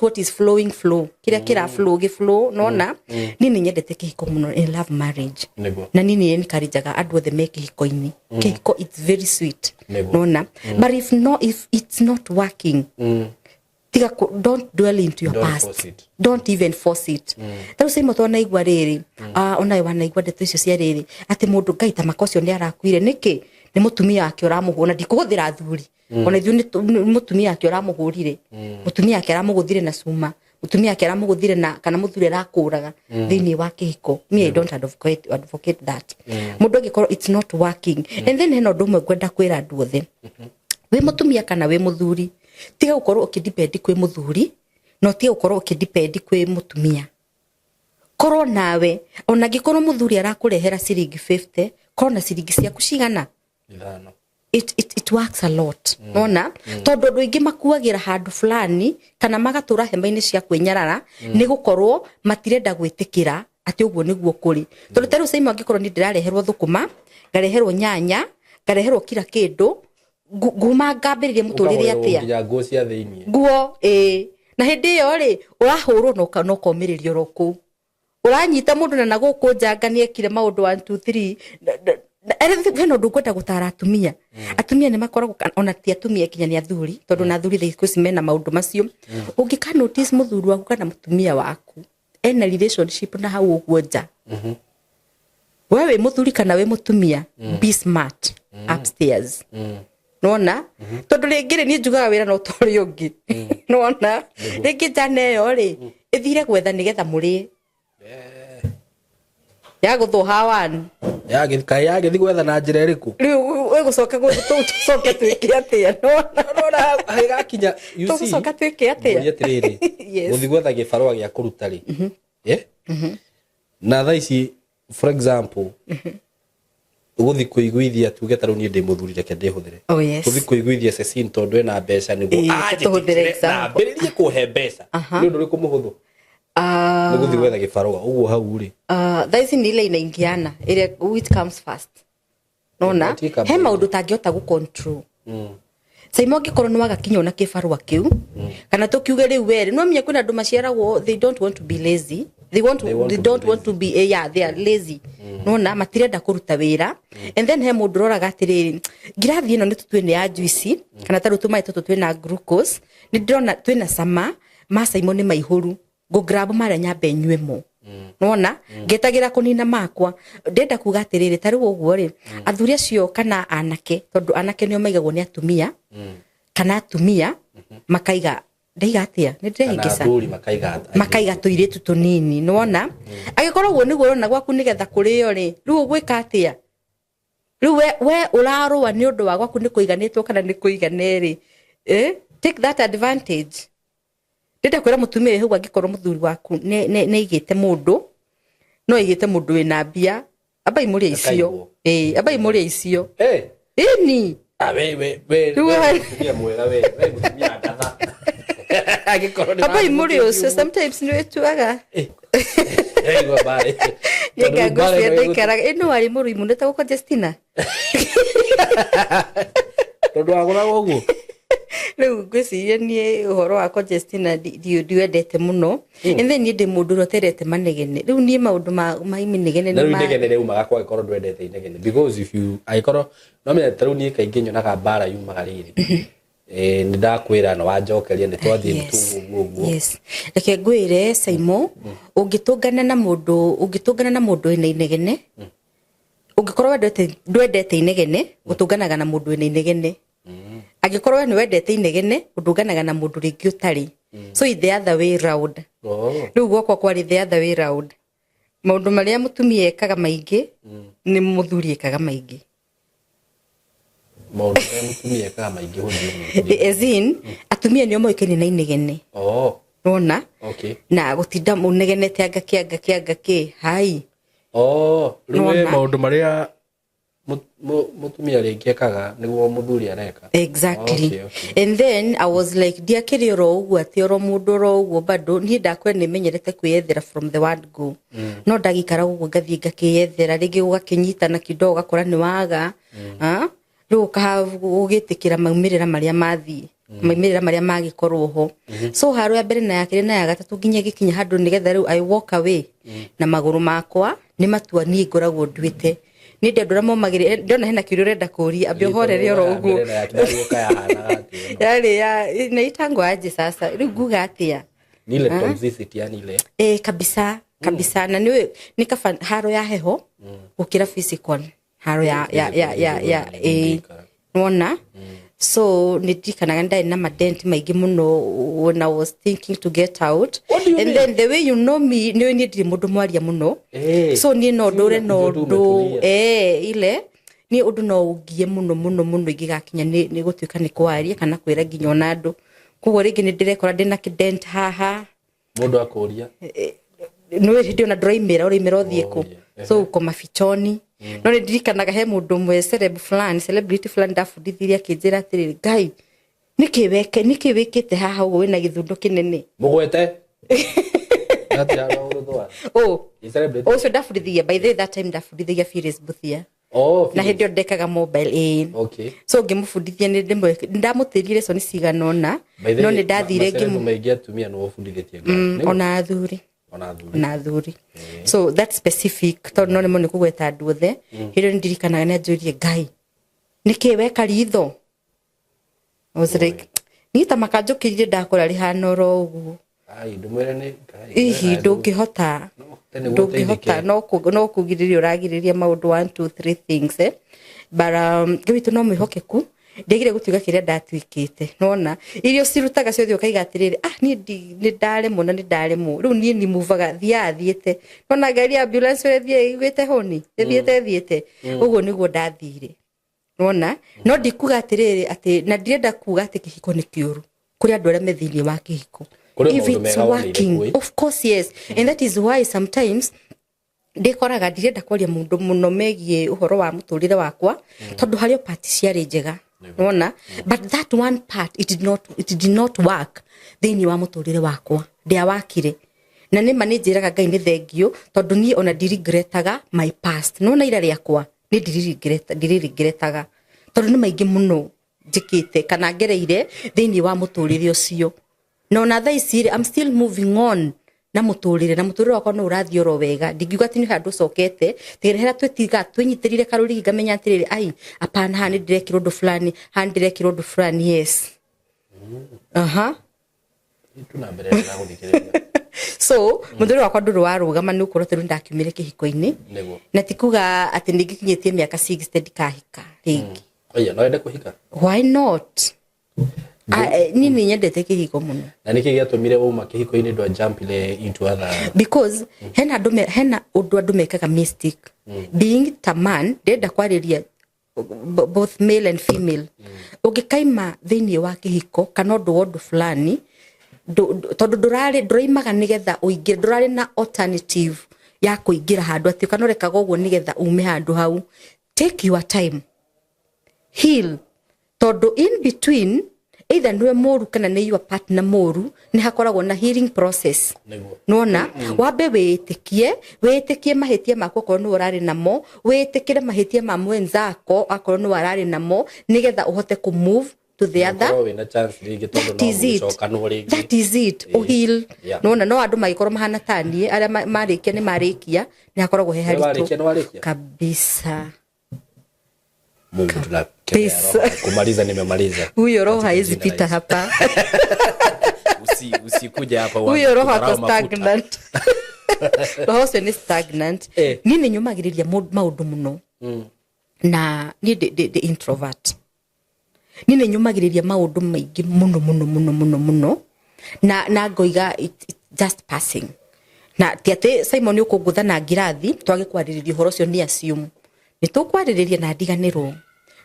what is flowing flow kira kira flow nona nini nyendete kihiko muno in love marriage na nini encourageaga andu othe me kihiko-ini kihiko it's very sweet nona but if it's not working tiga don't dwell into your past don't even force it tau simo to naigwa riri ona wanaigwa ndeto icio cia riri ati mundu ngaita makocio ni arakuire niki ni mutumia wake uramuhuna ndikuhuthira thuri ona ithu ni mutumia wake uramuhurire mutumia wake aramuguthire na cuma mutumia wake aramuguthire na kana muthuri arakuraga thiini wa kihiko me I don't advocate that mundu angikoro it's not working and then heno ndumwe gwenda kwira andu othe we mutumia kana we muthuri tiga gukorwo ukidepend kwi muthuri no tiga gukorwo ukidepend kwi mutumia korwo nawe ona gikorwo muthuri arakurehera ciringi 50 korwo na ciringi ciaku cigana ithano it works a lot nona tondu andu ingi makuagira handu fulani kana magatura hemba-ini cia kwinyarara ni gukorwo matirenda gwitikira ati uguo niguo kuri tondu taru saimo angikorwo ni ndirareherwo thukuma ngareherwo nyanya ngareherwo kila kindu nguma ngambiririe muturire atia ya nguo cia thiini nguo na hindi iyo ri urahurwo no komiririo roku uranyita mundu na naguku njanga ni ekire maundu 1 2 3 heno ndungwenda gutara atumia atumia ni makoragwo ona ti atumia kinya ni athuri tondu na athuri thikũ ici mena maundu macio ungika notice muthuri waku kana mutumia waku ena relationship na hau uguo nja wewe muthuri kana we mutumia be smart upstairs nona tondu ringire ni njugaga wira no tori ungi nona ringi jana yo ri ithire gwetha nigetha muri ya gutho hawan ya githi gwetha na njira iriku riu we gucoka gucoka twike atia nona haigakinya you see gucoka twike atia yetiriri guthi gwetha gibarua gia kuruta ri na tha ici for example guthi kuiguithia tuge taru ni ndi muthuri reke ndihuthire guthi kuiguithia Cecine tondu ena mbeca niguo tuhuthire example mbiririe kuhe mbeca ni undu riku muhuthu ni guthi gwetha gibarua uguo hau ri thaisi ni ile inaingiana ile which comes first nona he maundu tangiota gu control saimo ngikorwo ni wagakinya na kibarua kiu kana tukiuge riu were no menya kwina andu maciaragwo they don't want to be lazy they don't want to be they are lazy nona matirenda kuruta wira and then he mundu roraga atiriri ngirathi ino ni tutwene ya juice kana taru tumai tutwena glucose ni ndrona twena sama masaimo ni maihuru go grab mara nyambe nywemo nona ngetagira kunina makwa ndenda kuga atiriri taru uguo ri athuri acio kana anake tondu anake nio maigagwo ni atumia kana atumia makaiga ndaiga atia ni ndehingisa makaiga tuiritu tunini nona agikorwo guo niguo rona gwaku nigetha kurio ri riu gwika atia riu we urarua ni undu wa gwaku ni kuiganitwo kana ni kuigane ri take that advantage ndenda kwira mutumia hau angikorwo muthuri waku ne igite mundu no igite mundu wina mbia abai muri icio abai muri icio ni we mutumia mwega we mutumia ngatha agikorwo abai muri ucio sometimes ni wetuaga igwa bare yega ngwenda ndikara ino ari muri muneta guko Justina tondu agura uguo riu ngwiciria nie uhoro wa Justina ndiwendete muno and then ni ndi mundu roterete manegene riu nie maundu ma iminegene ni manegene riu magakwa gikorwo ndwendete inegene because if you aikorwo no me taru nie kaingi nyonaga bara yumaga riri ni ndakwira no wanjokeria ni twathie mtungu uguo yes reke ngwire Saimo ungitungana na mundu ina inegene ungikorwo ndwendete inegene gutunganaga na mundu ina inegene agikorwo ni wendete inegene undunganaga na mundu ringi utari so it's the other way round riu gwakwa kwari the other way round maundu maria mutumia ekaga maingi ni muthuri ekaga maingi maundu maria mutumia ekaga maingi hundi as in atumia nio moikeni na inegene rona na gutinda munegenete angaki hai riu maundu maria mutumia ringiekaga niguo muthuri areka exactly and then I was like diakiri ro ugu ati ro mundu ro ugu bado ni ndakwe ni menyerete kwiyethera from the word go no ndagikara ugu ngathie ngakiyethera ringi ugakinyitana kidogo gakora ni waga riu ugitikira maumirira maria mathie maumirira maria magikorwo ho so haro ya mbere na ya kire na ya gatatu nginya gikinya handu nigetha riu I walk away na maguru makwa ni matua ni ngoragwo ndwite ni ndendora momagire ndona hena kirio renda kuria ambe horere oro ugu yale ya naitango aje sasa riu nguga atia nile toxicity yani ile kabisa na ni kafa haro ya heho ukira physical haro ya nona so nidikana ndai na madent maigi muno when I was thinking to get out and then the way you know me ni ndiri mundu mwaria muno so ni no ndore no ndo ile ni undu no ugie muno igigakinya ni gutuika ni kwaria kana kwira nginya ona andu kugo ringi ni ndirekora ndina kident haha mundu akoria no ndio na droimera othie ku so uko mafichoni no ndirikanaga he mundu mwe celebrity fulani ndafundithiria kinjira atiriri ngai nikiwekete haha ugo wina githundo kinene mugwete ati ara urudwa so ndafundithiria by that time ndafundithiria Furious Buthia na hindi ndekaga mobile so ngimufundithia ni ndimwe ndamutirire so ni ciganona no ni ndathire ngimumegia tumia no ufundithietie ngai ona athuri so that specific to no nimo nikugweta andu othe hiro ndirikanaga ni anjurie ngai nikiweka ritho I was like nita makanjukirire ndakora rihana ro ugu ndumwere ni ngai ndungihota no kugiriria uragiriria maundu 1 2 3 things but gwitu no mwihokeku ndegire gutiga kiria ndatwikite nona irio cirutaga ciothe ukaiga atiriri ni ndaremwo na ni ndaremwo riu ni muvaga thiate nona ngari ambulance wethie igwite honi thiete uguo niguo ndathire nona no ndikuga atiriri ati na ndirenda kuga ati kihiko ni kiuru kuri andu aria methini wa kihiko if it's working of course yes and that is why sometimes ndikoraga ndirenda kwaria mundu muno megie uhoro wa muturire wakwa tondu hario part ciari njega nona but that one part it did not work thini wa muturire wakwa ndia wakire na ni manijiraga ngai ni thengio tondu ni ona ndirigretaga my past nona ira riakwa ni ndirigretaga tondu ni maingi muno njikite kana ngereire thini wa muturire ucio no na thaicire I'm still moving on na muturire wakwa no urathio ro wega ndingiuga ati ni handu cokete tirehera twetiga twinyitirire karuri ngamenya atiriri ai apana hani ndirekira undu fulani hani ndirekira undu fulani yes tunambere na guthikiriria so muthuri wakwa nduru warugama ni ukorwo tiru ndakiumire kihiko-ini na tikuga ati ningikinyitie miaka 60 ndikahika ringi no ende kuhika why not nini nyendete kihiko muno na niki giatumire uma kihiko-ini ndo jump ile into other because hena undu andu mekaga mistake being a man ndenda kwariria both male and female ugikaima thini wa kihiko kana undu fulani tondu nduraimaga nigetha uingie ndurari na alternative ya kuingira handu ati kana rekaga uguo nigetha ume handu hau take your time heal tondu in between either niwe moru kana ni your partner moru ni hakoragwo na healing process nona wambe witikie mahitia mako korwo ni urari namo witikire mahitia ma mwenzako akorwo ni urari namo nigetha uhote ku move to the other that is it heal nona no andu magikorwo mahana tanie aria marikia ni marikia ni hakoragwo he haritu kabisa Mungu tunakemea kumaliza nimemaliza huyo roho haizi pita hapa usikuja hapa huyo roho ako stagnant roho ni stagnant nini nyumagiriria maundu muno na ni the introvert nini nyumagiriria maundu maingi muno na ngoiga it just passing na tiate Simon ukungutha na ngirathi twage kwaririria horo cio ni assume ni tukwariria na ndiganirwo.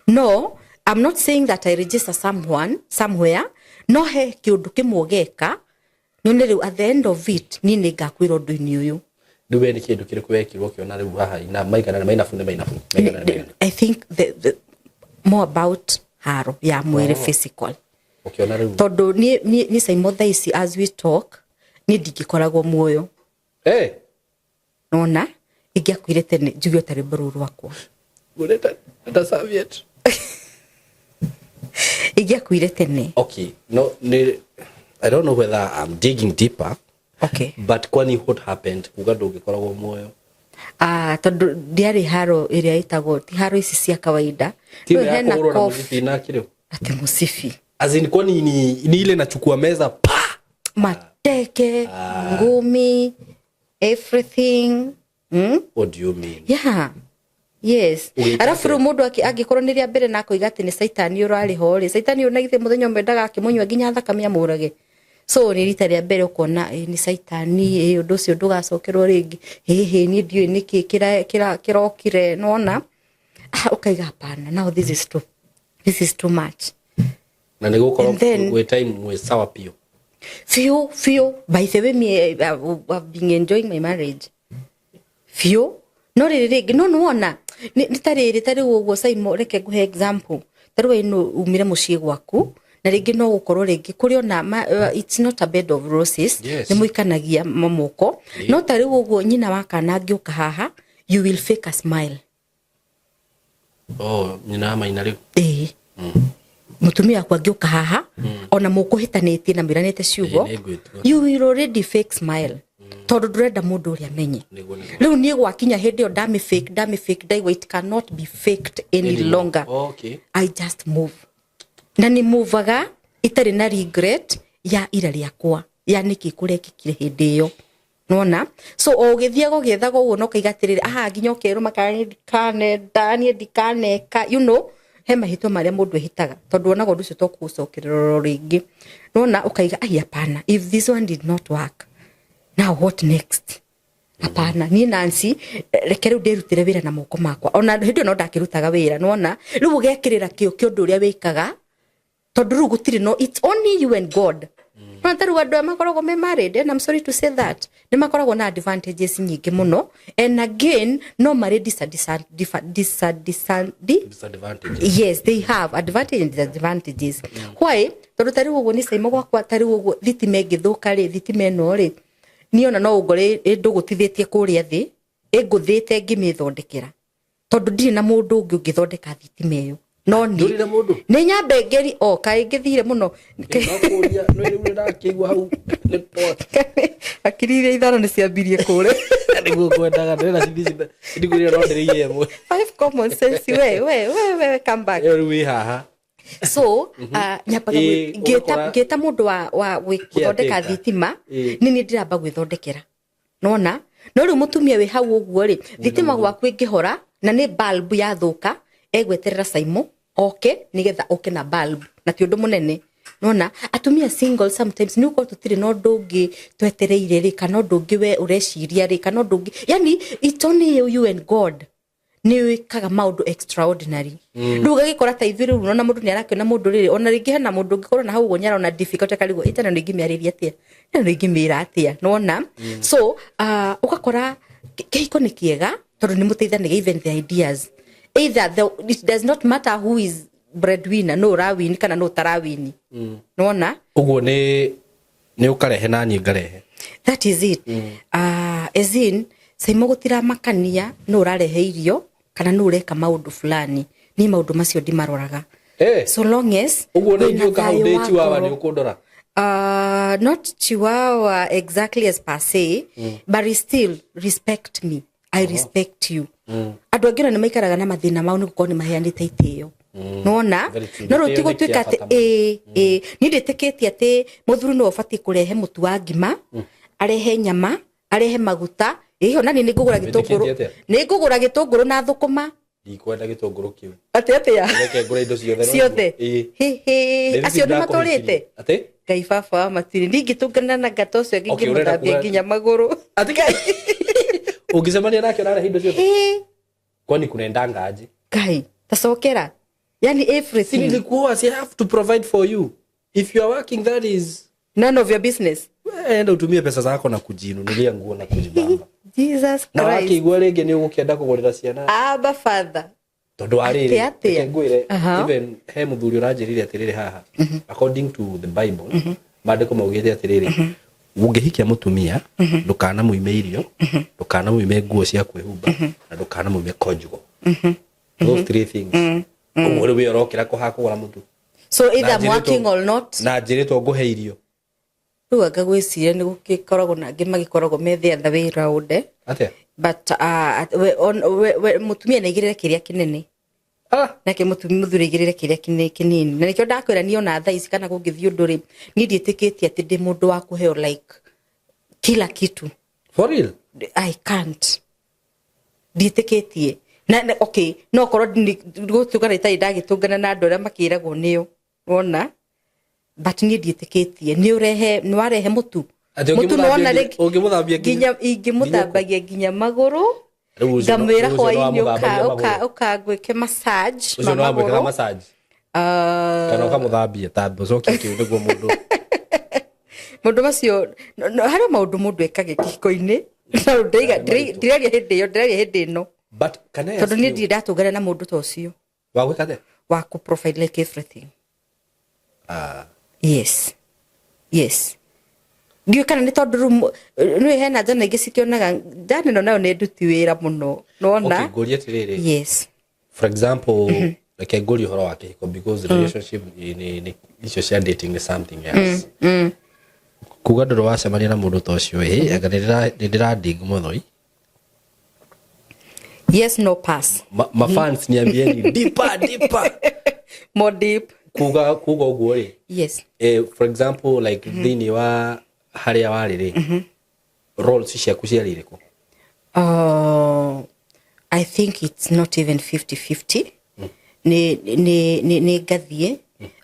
No, I'm not saying that I register someone somewhere no he kiundu kimwogeka nyone riu at the end of it ni ngakwira ndu-ini uyu duwe ni kindu kiriku wekirwo kiona riu haha ina maigana na mainafu I think the more about haro ya mwere physical ukiona riu tondu ni Simon thaisi as we talk ni ndigikoragwo muoyo nona ingiakwire tene njugio tari mburu rwakwa ureta ta Soviet ingiakwire tene. Okay, no I don't know whether I'm digging deeper. Okay. But kwani what happened kuga ndugikoragwo muoyo? Tondu ndiari haro iria itagwo ti haro ici cia kawaida no hena kofi na kile ati musifi as in kwani ni ile nachukua meza pa mateke ngumi everything. What do you mean? Yeah. Yes. Arafu mundu agikorwo ni ria mbere na koiga ati ni saitani urari ho ri saitani unagithe muthenya umendaga akimunywa nginya thakame amurage. So ni rita ria mbere ukona ni saitani undu ucio ndugacokerwo ringi hihi ni ndiu niki kirokire nona ukaiga hapana now this is too much. Na nigukorwo we time we sawa pio fio by the way me I've been enjoying my marriage fio no riri no nuona ni tari uguo Simon reke nguhe example taru ino umire mucii gwaku na ringi no gukorwo ringi kuri ona it's not a bed of roses ni muikanagia mamoko no tari uguo nyina wakana ngiuka haha you will fake a smile. Nyina maina riu mutumia kwa ngiuka haha ona mukuhitanitie na miranete ciugo you will already fake smile tondu ndurenda mundu uria menye riu nie gwakinya hindi yo dame fake dai it cannot be faked any longer. Okay. I just move na ni movaga itari na regret ya ira riakwa ya niki kurekikire hindi yo nona so ogithia gogithaga uguo no kaigatirire nginya ukero makani dikane ka you know he mahitwa maria mundu ehitaga tondu onago ndu cio tokucokerero ringi nona ukaiga hapana if this one did not work now what next. Hapana ni Nancy reke riu ndirutire wira na moko makwa ona hindi no ndakirutaga wira nona riu ugekirira kio undu uria wikaga tondu riu gutiri no it's only you and God. Nataru andu makoragwo me married and I'm sorry to say that ni makoragwo na advantages nyingi muno and again no mari disadvantages. Yes, they have advantages and disadvantages. Why? Tondu tari uguo ni Simon gwakwa tari uguo thitime ngithuka ri thitime no ri niona no ugore ndugutithitie kuria thi nguthite ngimithondekera tondu ndiri na mundu ungi ngithondeka thitime iyo no ni nyambe ngeri kai ngithire muno nakuria no riu ndakigwa hau ni pot akirire ithano ni ciambirie kure niguo kwendaga ndena ndiguria no ndiriye yemwe 5 common sense we come back riu haha so nyapaga ngeta mundu wa gwithondeka thitima ni ndiramba gwithondekera nona no riu mutumia we hau uguo ri thitima gwaku ingihora na ni bulb ya thuka egweterera Simon nigetha na bulb na ti undu munene nona atumia single sometimes ni uko tutire no ndungi twetereire ri kana ndungi we ureciria ri kana ndungi yani it's only you and God ni wikaga maundu extraordinary nduga gikora ta ithiru nona mundu ni arakiona mundu riri ona ringi hena mundu ngikora na hau gonyara ona difficult karigo itana ringi miariria atia na ringi mira atia nona so ukakora kihiko ni kiega tondu ni muteithanagia even the ideas either it does not matter who is breadwinner no rawini kana no tarawini nona uguo ni ukarehe na ni ngarehe that is it as in Simon gutira makania no urarehe irio kana no ureka maundu fulani ni maundu macio ndimaroraga so long as uguo ni ndio kahunde chiwawa ni ukundora not chiwawa exactly as per se but still respect me I respect you andu angina ni maikaraga na mathina mau ni gukoni maheanite itio nona no rutigo twika ati ni nditeketie ati muthuru no ofati kurehe mutu wa ngima arehe nyama arehe maguta na ni ngugura gitunguru na thukuma ndikwenda gitunguru kiu ati ya reke ngure indo ciothe ciothe acio ni maturite ati Ngai baba wa matiri ndingitungana na ngata ucio ngingimũthambia nginya magũrũ atika ukisema nake na hindo sio kwani kunaendanga aje Ngai tasokera yani everything nilikuwa I have to provide for you if you are working that is none of your business enda utumie pesa zako na kujinunulia nguo na kujibamba Jesus Christ na wakigwa rege ni ukienda kugorera ciana aba father tondu ariri ngwire even he muthuri uranjirire atiriri haha according to the Bible maandiko maugite atiriri ungehikia mutumia ndukana muime irio ndukana muime nguo cia kwihumba na ndukana muime conjugal those three things umuri we orokira ko hakugura mutu so either I'm working or not na njiritwo nguhe irio ruga gwiciria ni gukikoragwo na ngi magikoragwo me the other way round atia but mutumia naigirire kiria kinene nake muthuri igirire kiria kinini na nikio ndakwira ni ona thaa ici kana gungithio nduri ni ndietikitie ati ndi mundu wa kuheo like kila kitu for real I can't ndietikitie na okay no korwo gutuka itai ndagitungana na andu aria makiragwo niyo wona but ni ndietikitie ni urehe ni warehe mutu nona rigi ungimuthambia ingimuthambagia nginya maguru ngamwira hwaini ukagwike massage ucio no amwikaga massage kana ukamuthambia tambo cokia kiu niguo mundu macio hari maundu mundu ekage kihiko-ini na ndaiga ndiraria hindi ino but kana ya tondu ni ndatungana na mundu ta ucio wa gwika the wa ku provide like everything yes ndio kana ni tondu ni hena jana ingi cikionaga jana no nayo ni nduti wira muno nona okay goria tiriri yes for example like goria horo wake because relationship ni icio cia dating is something else kuga ndoro wacemania na mundu ta ucio anga ndira dig muthoi yes no pass my fans niambieni deeper more deep kuga uguo ri yes for example like thini wa haria wariri roles ciaku ciarire ku I think it's not even 50-50 ni gathie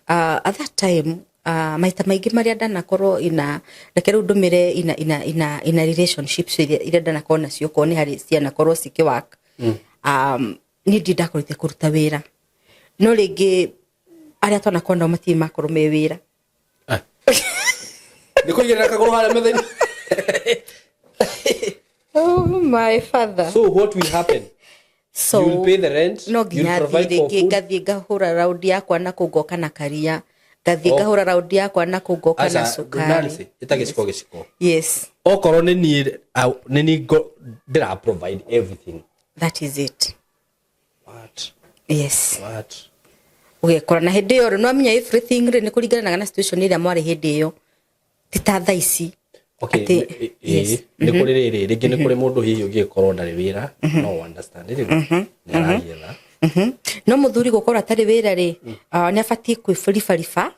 at that time maita maingi maria ndanakorwo ina reke riu ndumire ina relationships iria ndanakorwo nacio ko ni hari ciana korwo cikiwaka ni ndakorite kuruta wira no ringi aria twanakorwo nao matii makorwo me wira nikuigirira kaguru haria metheni oh my father so what will happen so you will pay the rent no ginya ringi gathie ngahura round yakwa na kungoka na karia gathie ngahura round yakwa na kungoka na sukari itagiciko yes okorwo ni ndira provide everything that is it what ugekora na hindi yo no amenya everything ni kuringana na situation iria mwari hindi yo titatha ici okay ni kuri riri ringi ni kuri mundu hihi ugikorwo ndari wira no understand riri ni aragietha no muthuri gukora atari wira ri ni abatie kwifurifarifa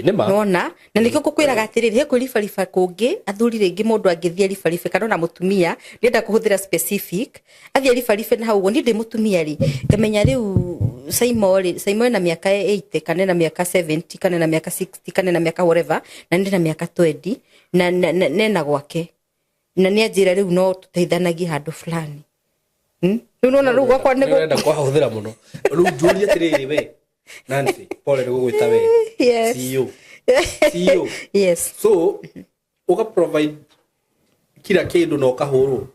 nona na nikio kukwiraga atiriri he kwirifarifa kungi athuri ringi mundu angithia rifarifa kana na mutumia ndenda kuhuthira specific athia rifarifa na hau ni ndi mutumia ri ngamenya riu Saimo na miaka 80 kana na miaka 70 kana na miaka 60 kana na miaka whatever na ndi na miaka 20 na nena gwake na ni ajira riu no tuteithanagia handu fulani nuna riu gwakwa ni ngenda kwahuthira muno riu njuria tiriri we Nancy pole riu gwita we yes see you yes so uka provide kila kindu no kahuru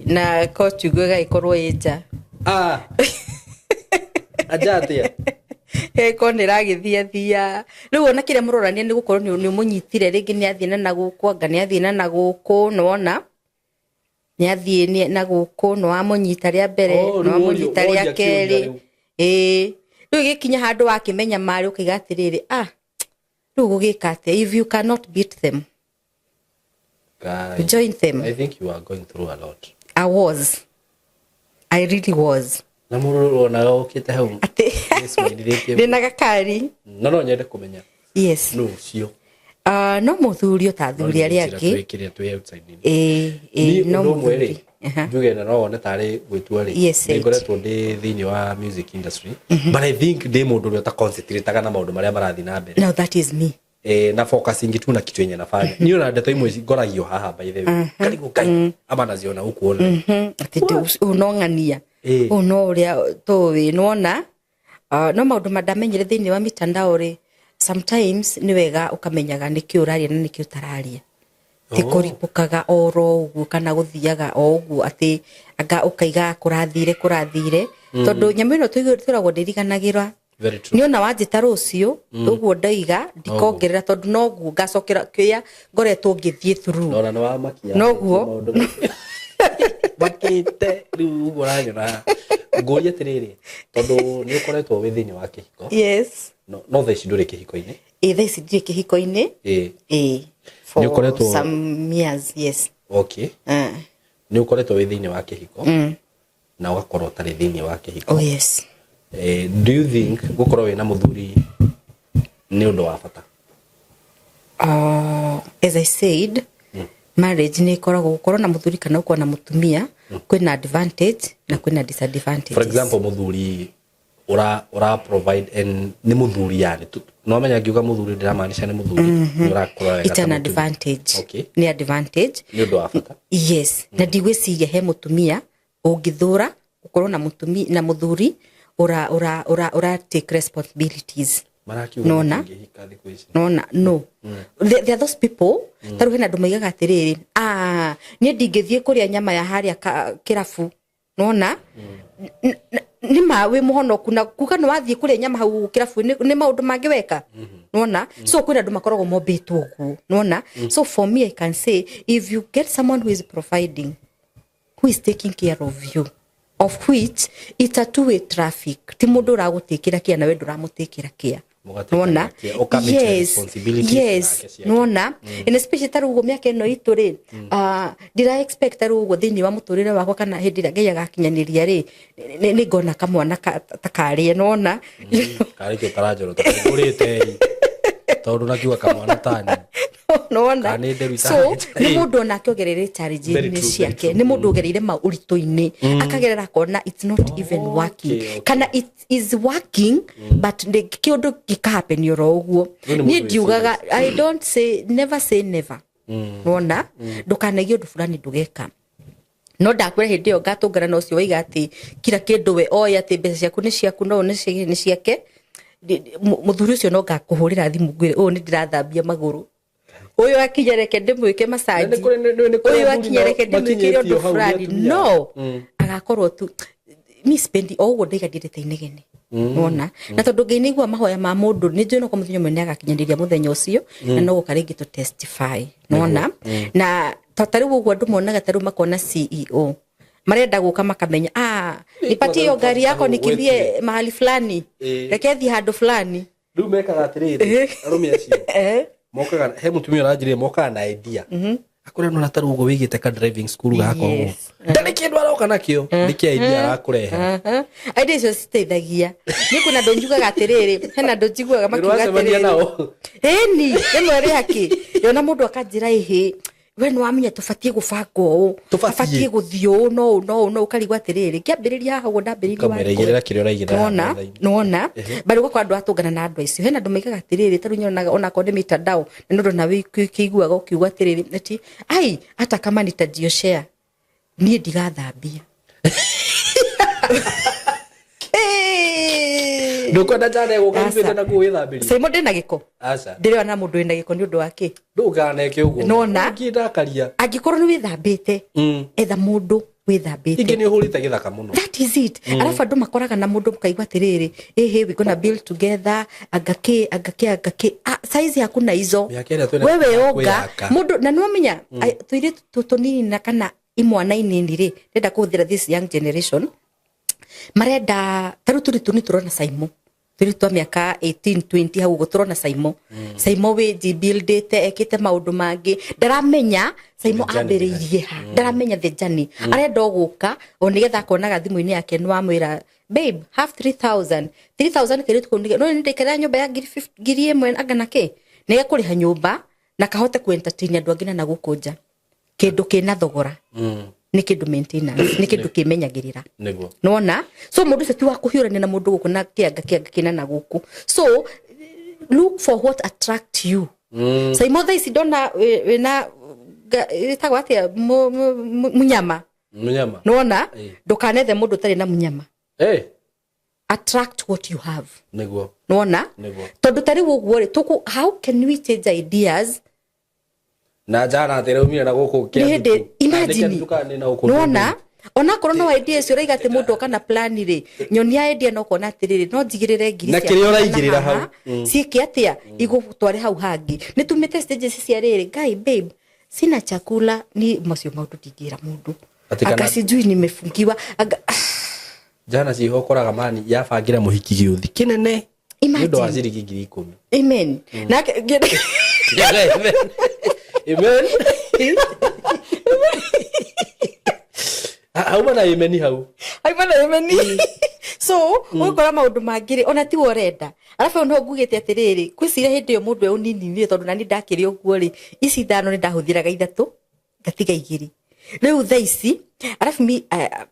na coach gwa ikorwo eja ajatia ko niragithia riu ona kiria murorania ni gukorwo ni munyitire ringi ni athina na guku anga ni athina na guku nona ni athie na guku no amunyita ria mbere no amunyita ria keri riu gikinya handu wakimenya mari ukiga atiriri riu gugika atia if you cannot beat them guys join them. I think you are going through a lot. I really was na mururu na okite hau yes ndina gakari no nyende kumenya yes no cio no muthuri otathuri ari angi twikire twi outside no mwere njuge na no one tari gwitua ri ngoretwo ndi thini wa music industry but I think de mundu ri ta concentrate na maundu maria marathi na mbere no that is me na focusing tu na kitu yenye nafanya niyo na ndeto imwe ngoragio haha by the way karigo kai ama naziona huku online ati unongania uno ria towe nona no maundu madamenyire thini wa mitandao ri sometimes ni wega ukamenyaga niki uraria na niki utararia tikuripukaga oro uguo kana guthiaga o uguo ati anga ukaiga kurathire tondu nyamu ino twiragwo ndiriganagira niona wanjita rucio uguo ndaiga ndikongerera tondu noguo ngacokera kya ngoretwo ngithie through nona no wa makia noguo bakite riu uguo ranyona ngoria tiriri tondu ni ukoretwo wi thini wa kihiko yes no theci nduri kihiko-ini theci ndiri kihiko-ini ni ukoretwo some years yes okay ni ukoretwo wi thini wa kihiko na ugakorwo tari thini wa kihiko oh yes do you think gukorwo wina muthuri ni undu wa bata as I said marriage ni koragwo gukorwo na muthuri kana uko na mutumia kwina advantage na kwina disadvantage for example muthuri ura provide and ni muthuri yani no menya ngiuga muthuri ndiramaanisha ni muthuri ni urakora wega it's an advantage okay ni advantage ni undu wa bata yes na ndigwiciria he mutumia ungithura ukorwo na mutumia na muthuri ura take responsibilities nona no there are those people taru hena ndu maigaga atiriri ni ndingithie kuria nyama ya haria kirafu nona ni mawe muhonoku na kuga no wathie kuria nyama hau kirafu ni maundu mangeweka nona so kwina ndu makoragwo mombitwo guo nona so for me I can say if you get someone who is providing, who is taking care of you, of which it's a two-way traffic, ti mundu uragutikira kia na we nduramutikira kia nona yes nona in especially tarugo miaka ino itu ri dira expect tarugo thini wa muturire wakwa kana hindi ria ngai agakinyaniria ri ni ngona kamwana takari nona kari ke tarajoro takurite tondu nakiwa kamwana tani nona so ni mundu na kiogerere challenge ni ciake ni mundu ogereire maurito-ini akagerera kona it's not even working kana it is working but the kiondo gikahappen yoro uguo ni ndiugaga I don't say never nona ndukanegio ndu fulani ndugeka no ndakwira hindi yo ngatungana no cio waiga ati kila kindu we oya ati mbeca ciaku ni ciaku no ni ciake muthuri ucio no ngakuhurira thimu ngwire ni ndirathambia maguru uyu akinyereke ndimwike masaji uyu akinyereke ndimwike ndu fulani no agakorwo tu mi spendi oguo ndigandirite inegene nona na tondu ngiinigua mahoya ma mundu ni njui no ko muthenya mwene agakinyandiria muthenya ucio na no gukaringi to testify nona na tatari uguo andu monaga taru makona CEO marenda guka makamenya nipatie hiyo gari yako nikimbie mahali fulani reke thi handu fulani riu mekaga atiriri arumia acio mokaga he mutumia uranjire mokaga na idea akore no nataru ugo wigite ka driving school gako ndani kindu aroka nakio niki idea arakurehe idea icio citeithagia ni kuna ndo njugaga atiriri hena ndo njiguaga makiuga atiriri ni eno ri haki yona mundu akanjira ihi we no amenya tufatie gubangwo tufatie guthio no ukarigwa atiriri kiambiriria haha ndambiriria kameregerera kirio raigitha nona bari gwa andu atungana na andu icio hena andu maigaga atiriri taru nyonaga ona konde mitandao na ndo na wikiguaga ukiuga atiriri ati ai hata kama nitajio share nie ndigathambia ndukwenda jane gukaimbe na kuithambiri sai mundu na giko aca ndire ona mundu ina giko ni undu wake ndukaneke uguo nona ngindakaria angikorwo ni withambite etha mundu withambite ingi ni uhurite githaka muno that is it alafu andu makoraga na mundu mukaigwa atiriri we gonna build together agake size hakuna hizo wewe oga mundu na no menya tuire tutonini na kana imwana inini ri ndenda kuthira this young generation marenda taru turi turona Saimo turi twa miaka 18 20 hau guturona Saimo we buildete ekite maundu mangi ndaramenya Saimo ambiriirie ha ndaramenya the journey arenda guka onigetha konaga thimu-ini yake ni wamwira babe have 3000 kiritu kunige no ndikira nyumba ya ngiri 1 agana ke nige kuriha nyumba na kahote ku entertain andu angina na gukunja kindu kina thogora ni kindu maintenance ni kindu kimenyagirira nona so mundu se ti wa kuhiurania na mundu guku na kianga kina na guku so look for what attract you. Sai motha isi dona na itagwa atia munyama. Nona ndukanethe mundu tari na munyama. Attract what you have. Niguo. Nona? Tondu tari woguo ri tuku how can we change ideas? Na jana tere umira na guku kia. Imagine. Nona? Ona korwo no idea cio raiga ati mundu kana plan ri nyonia idea no kona atiriri no njigirire ngiri cia na kirio raigirira hau ciike atia igutware hau hangi nitumite stages cia riri guy babe sina chakula ni macio maundu tingira mundu akasijui nimefungiwa jana ciho koraga mani yabangira muhiki giuthi kinene ndio waziri ngiri 10. Amen. Na Amen. Hau mana imeni hau. Ai mana imeni. So, ukora maundu mangiri ona ti worenda. Alafu no ngugite atiriri, kwicira hindi yo mundu unini ni tondu nani ndakiri uguo ri. Ici thano ni ndahuthiraga ithatu, gatiga igiri. Riu thaici, alafu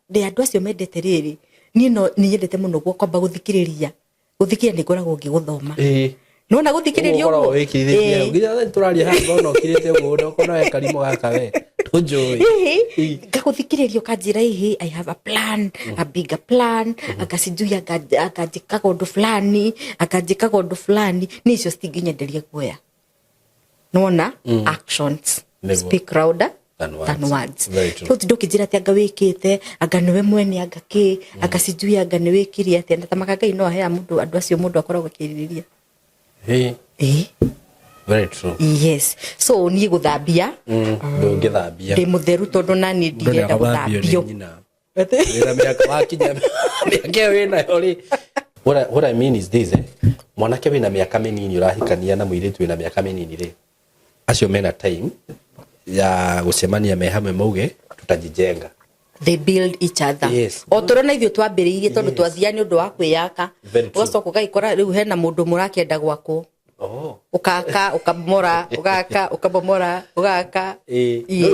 de andu acio mendete riri. Ni no ni yendete muno kwamba guthikiriria. Guthikiria ni ngoragwo ngiguthoma. Nona guthikiriria uguo. Nginya turaria hapo no kirite uguo no kona we karimo gaka we. Tujoi. Gakuthikiriria kanjira ihi I have a plan, a bigger plan, akasijuya akajika gondu fulani, akajika gondu fulani, ni cio stinginyenderia kuoya. Nona actions speak louder than words. So tidokijira ati anga wikite, anga niwe mwene anga ki, akasijuya anga niwe wikiri ati ndatamaka Ngai no ahe mundu andu acio mundu akoragwo akiririria. Very true. Yes. So ni guthambia. Ngithambia. Ndi mutheru tondu nani ndirenda guthambio. Ira miaka wakinya. Miaka wina yori. What I mean is this mwanake wina miaka minini urahikania na muiritu wina miaka minini ri. Acio mena time ya gucemania me hamwe mauge tutajijenga. They build each other. Yes. Otorona ithio twambiriirie tondu twathia ni undu wa kwiyaka. Ugacoka ugaikora riu hena mundu murakenda gwako. Ukaka ukabomora ugaka ukabomora ugaka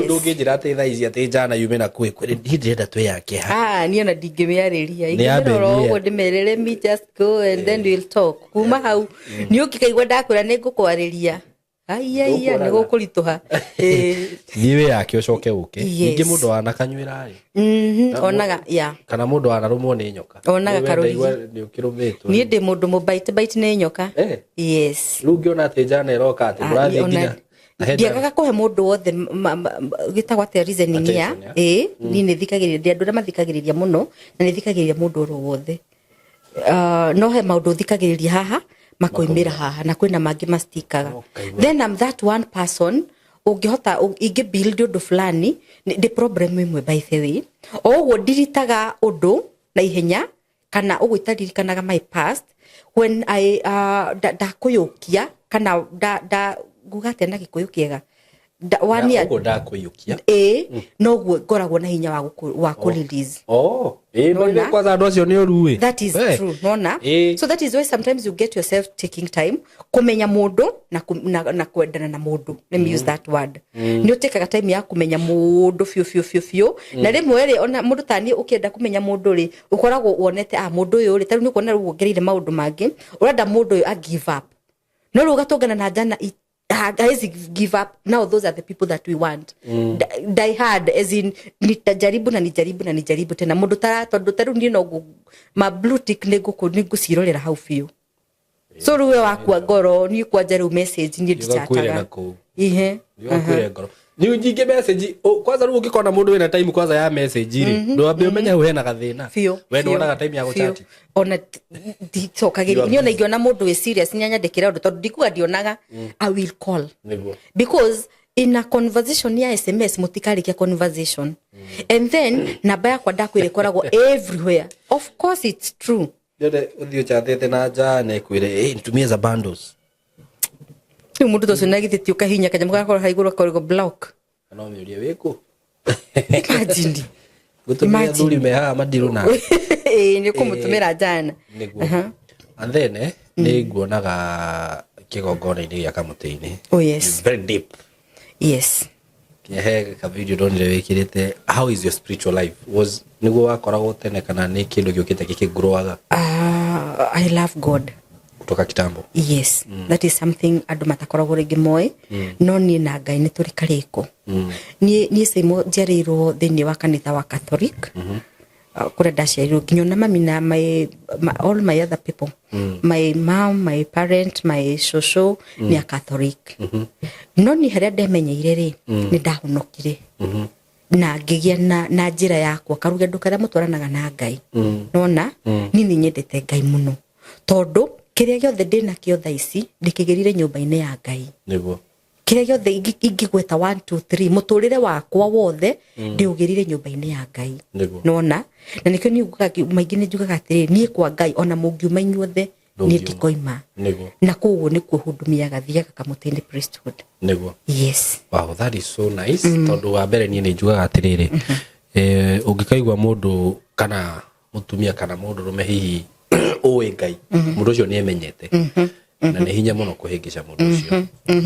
ndungijira ati thaa ici ati jana yume na kwi ndirenda twi yake ha ni ona ndingimiariria ingiroro uguo ndimerere me just go and then we'll talk kuma hau ni ukikaigwa ndakwira ni ngukwariria aiya ni gukurituha niwe yake ucoke uke ningi mundu anakanywira ri onaga kana mundu anarumwo ni nyoka onaga karuri ni ukirumitwo ni ndi mundu bite ni nyoka yes rugi ona ati jana iroka ati murathi nginya ndiagaga kuhe mundu wothe gitagwa te reasoning ya ni ni thikagiriria andu mathikagiriria muno na ni thikagiriria mundu ro wothe no he maundu thikagiriria haha makoimira haha na kwina mangi mastikaga then I'm that one person ungihota ingi build undu fulani the problem imwe by the way oguo ndiritaga undu na ihenya kana ugwitaririkanaga my past when I ndakuyukia kana ngugate na gikuyu kiega one year ndakuyukia no guo ngoragwo na hinya wa ku release no kwanza andu acio ni oruwe that is true nona so that is why sometimes you get yourself taking time kumenya mundu na kwendana na mundu let me use that word ni utekaga time ya kumenya mundu fio na rimwe ri ona mundu tani ukienda kumenya mundu ri ukoragwo wonete mundu uyu ri tari ni kuona ru ngereire maundu mangi urenda mundu uyu a give up no ru gatongana na jana guys give up now those are the people that we want die hard as in nitajaribu tena mundu tondu taru ni no ma blue tick ni gucirorera hau fio so ruwe wakwa ngoro ni kwanja ru message ni ndichataga kwire ngoro ni ujinge message kwanza ru ukikona mundu wina time kwanza ya message ri ndo ambe umenya hu hena gathina we ndo na time ya guchat ona nditokagiri ni ona ingiona mundu we serious nyanyandikira undu tondu ndikuga ndionaga I will call because in a conversation ya SMS mutikarikia conversation and then namba yakwa ndakwire koragwo everywhere of course it's true ndede uthio chatete na jana ikwire ntumie za bundles ni mundu tocio nagithitio kahinya kanya mugakora haiguru korego block no miuria wiku kajindi gutumia thuri me ha madiru na ni kumutumira jana and then ni nguonaga kigongona-ini gia kamutini oh yes very deep yes he ka video donire wikirite how is your spiritual life was niguo wakoragwo tene kana ni kindu giukite gikigrowaga I love God kutoka kitambo. Yes, that is something andu matakoragwo ringi moe no ni na Ngai ni turi kariko. Ni simo njarirwo thiini wa kanitha wa Catholic. Kure ndaciarirwo nginya na mami na all my other people. My mom, my parent, my social ni a Catholic. No ni haria ndemenyeire ri ni ndahonokire. Na ngigia na njira yakwa karugendo karia mutwaranaga na Ngai. Nona ni nyendete Ngai muno. Tondu kiria giothe ndina kio thaa ici ndikigerire nyumba-ini ya Ngai. Niguo. Kiria giothe ingigweta 1 2 3 muturire wakwa wothe ndiugerire nyumba-ini ya Ngai. Nona na nikio ni maingi ni njugaga atiri nie kwa Ngai ona mungiuma inyuothe nie ndikoima. Na kuguo ni kuhudumia gathiaga kamutini priesthood. Niguo. Yes. Wow, that is so nice. Tondu wa mbere nie ni njugaga atiriri ungikaigwa mundu kana mutumia kana mundu rume hihi owe Ngai mundu ucio ni emenyete na ni hinya muno kuhingisha mundu ucio.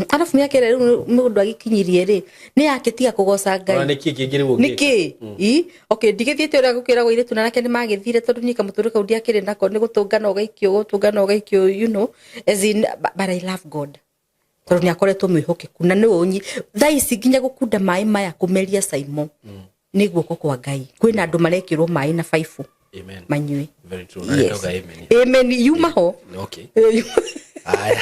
Arafu miaka riu mundu agikinyirie ri ni yake tiga kugoca Ngai. Na niki kingiriwo ngika. Niki okay ndigithiete uria gukira goire tuna nake ni magithire tondu ni kamuturu kau ndiakire nako ni gutungana ugaikio you know as in but I love God. Tondu ni akoretwo mwihokeku na ni unyi thaa ici nginya gukunda mai maya kumeria Saimo ni guoko kwa Ngai. Kwina andu marekirwo mai na 5. Amen. Manyue. Very true. Yes. Amen. Yuma ho. Okay. Aya.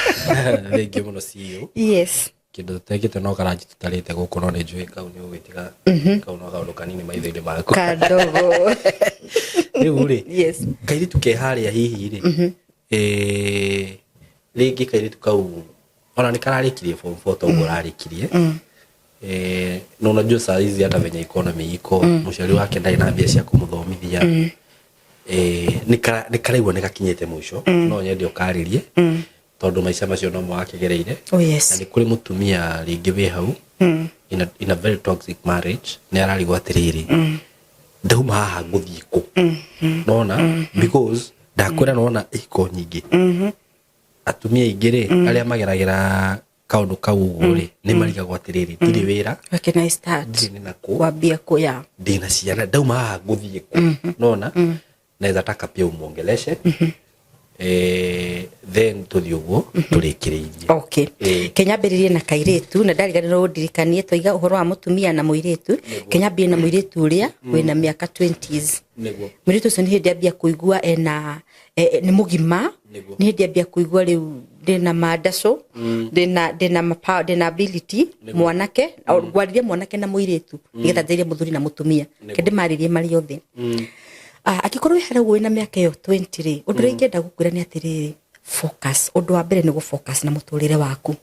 Thank you muno CEO. Yes. Kindu tutekite no karaji tutarite guku no ni njui kau ni ugwitiga kau no gaundu kanini maitho-ini maku. Kadogo. Riu ri. Yes. Kairitu ke haria hihi ri. Ringi kairitu kau ona ni kararikirie form 4 to urarikirie. No unajua saa hizi hata venye economy iko muciari wake ndai na mbia cia kumuthomithia nikaraigwa nikakinyete mwisho no nyende ukaririe tondu maica macio no mwakigereire. Oh yes. Na ni kuri mutumia ringi we hau in a very toxic marriage ni ararigwa atiriri ndauma haha nguthii ku nona because ndakwira nona iko nyingi atumia ingire aria mageragira kaundu kau uguri ni marigagwo atiriri tiri wira can I start kwambia kuya ndina ciana ndauma haha nguthii ku nona naweza taka pia umuongeleshe then tuthio guo turikiririe. Okay. Kenya mbiririe na kairetu na ndariganirwo ndirikanie toiga uhoro wa mutumia na muiretu. Kenya mbiririe na muiretu uria wina miaka 20s. Niguo. Muiretu ucio ni hindi ambia kuigua ni mugima ni hindi ambia kuigua riu ndina mandaco ndina ability mwanake au gwaririe mwanake na muiretu nigetha njirie muthuri na mutumia kende maririe mari othe. Akikorwo hara wina miaka yo 20 ri undu ringenda gukwira ni atiriri focus undu wa mbere ni focus na muturire waku.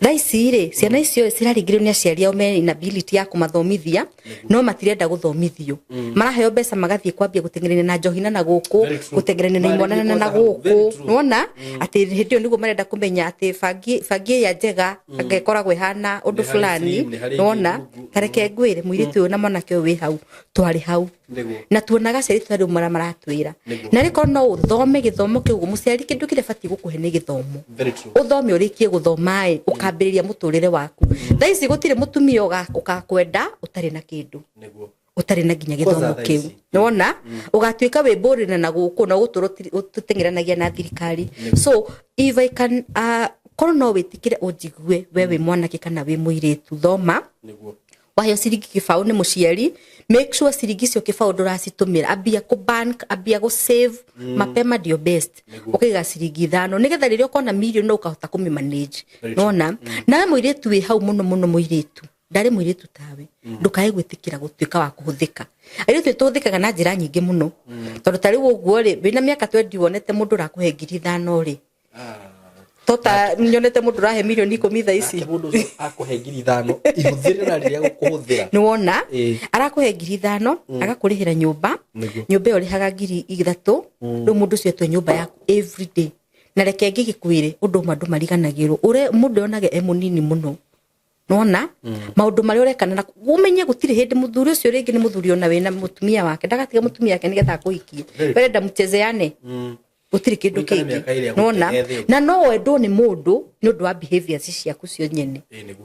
Thaa ici ri ciana icio ciraringirwo ni aciari ao me inability ya kumathomithia no matirenda guthomithio maraheo mbeca magathie kwambia gutengerania na njohina na guku gutengerania na imwanana na guku nona ati hindi niguo marenda kumenya ati fangi ya njega angekoragwo ihana undu fulani nona kareke ngwire muiritu uyu na mwanake wi hau twari hau na tuonaga ciari twari maratwira na riko no uthome githomo kiu muciari kindu kire bati gukuhe ni githomo uthome urikie guthoma ukambiriria muturire waku. Thaa ici gutire mutumia ukakwenda utari na kindu utari na nginya githomo kiu nona ugatuika we borina na guku na guturo tutengeranagia na thirikari. So if I can kono no witikire unjigue wewe mwanake kana we muiretu thoma wahyo ciringi kibao ni muciari make sure ciringi cio kibao nduracitumira ambia ku bank ambia go save mapema ndio best ukiga ciringi 5 nigetha riria ukona million no ukahota kumi manage nona na muiretu wi hau muno muiretu ndari muiretu tawe ndukae gwitikira gutuika wa kuhuthika airetu tuthikaga na njira nyingi muno tondu tari uguo ri wina miaka 20 wonete mundu rakuhe ngiri 5 ri tota nyonete mundu rahe milioni 10 thaa ici mundu akuhe ngiri 5 ihuthire na riria gukuhuthira ni wona arakuhe ngiri 5 agakurihira nyumba iyo rihaga ngiri 3 ru mundu cio twe nyumba yaku every day na reke ngigikwire undu mandu mariganagirwo ure mundu onage munini muno nona maundu mari urekana na umenye gutire hindi muthuri ucio ringi ni muthuri ona wina mutumia wake ndagatiga mutumia wake nigetha kuhikie wenda mchezeane gutiri kindu kingi nona na no wendo ni mundu ni undu wa behaviors ciaku cio nyene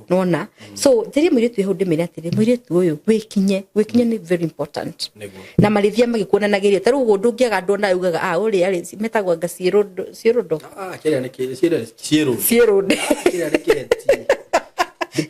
nona so thiri muritu yehu ndimire atiri muritu uyu wikinye ni very important na marithia magikuonanagiria taru gundu ngiaga ndona yugaga uri ari metagwa ngacierodo kiria ni cierodo kiria ni kireti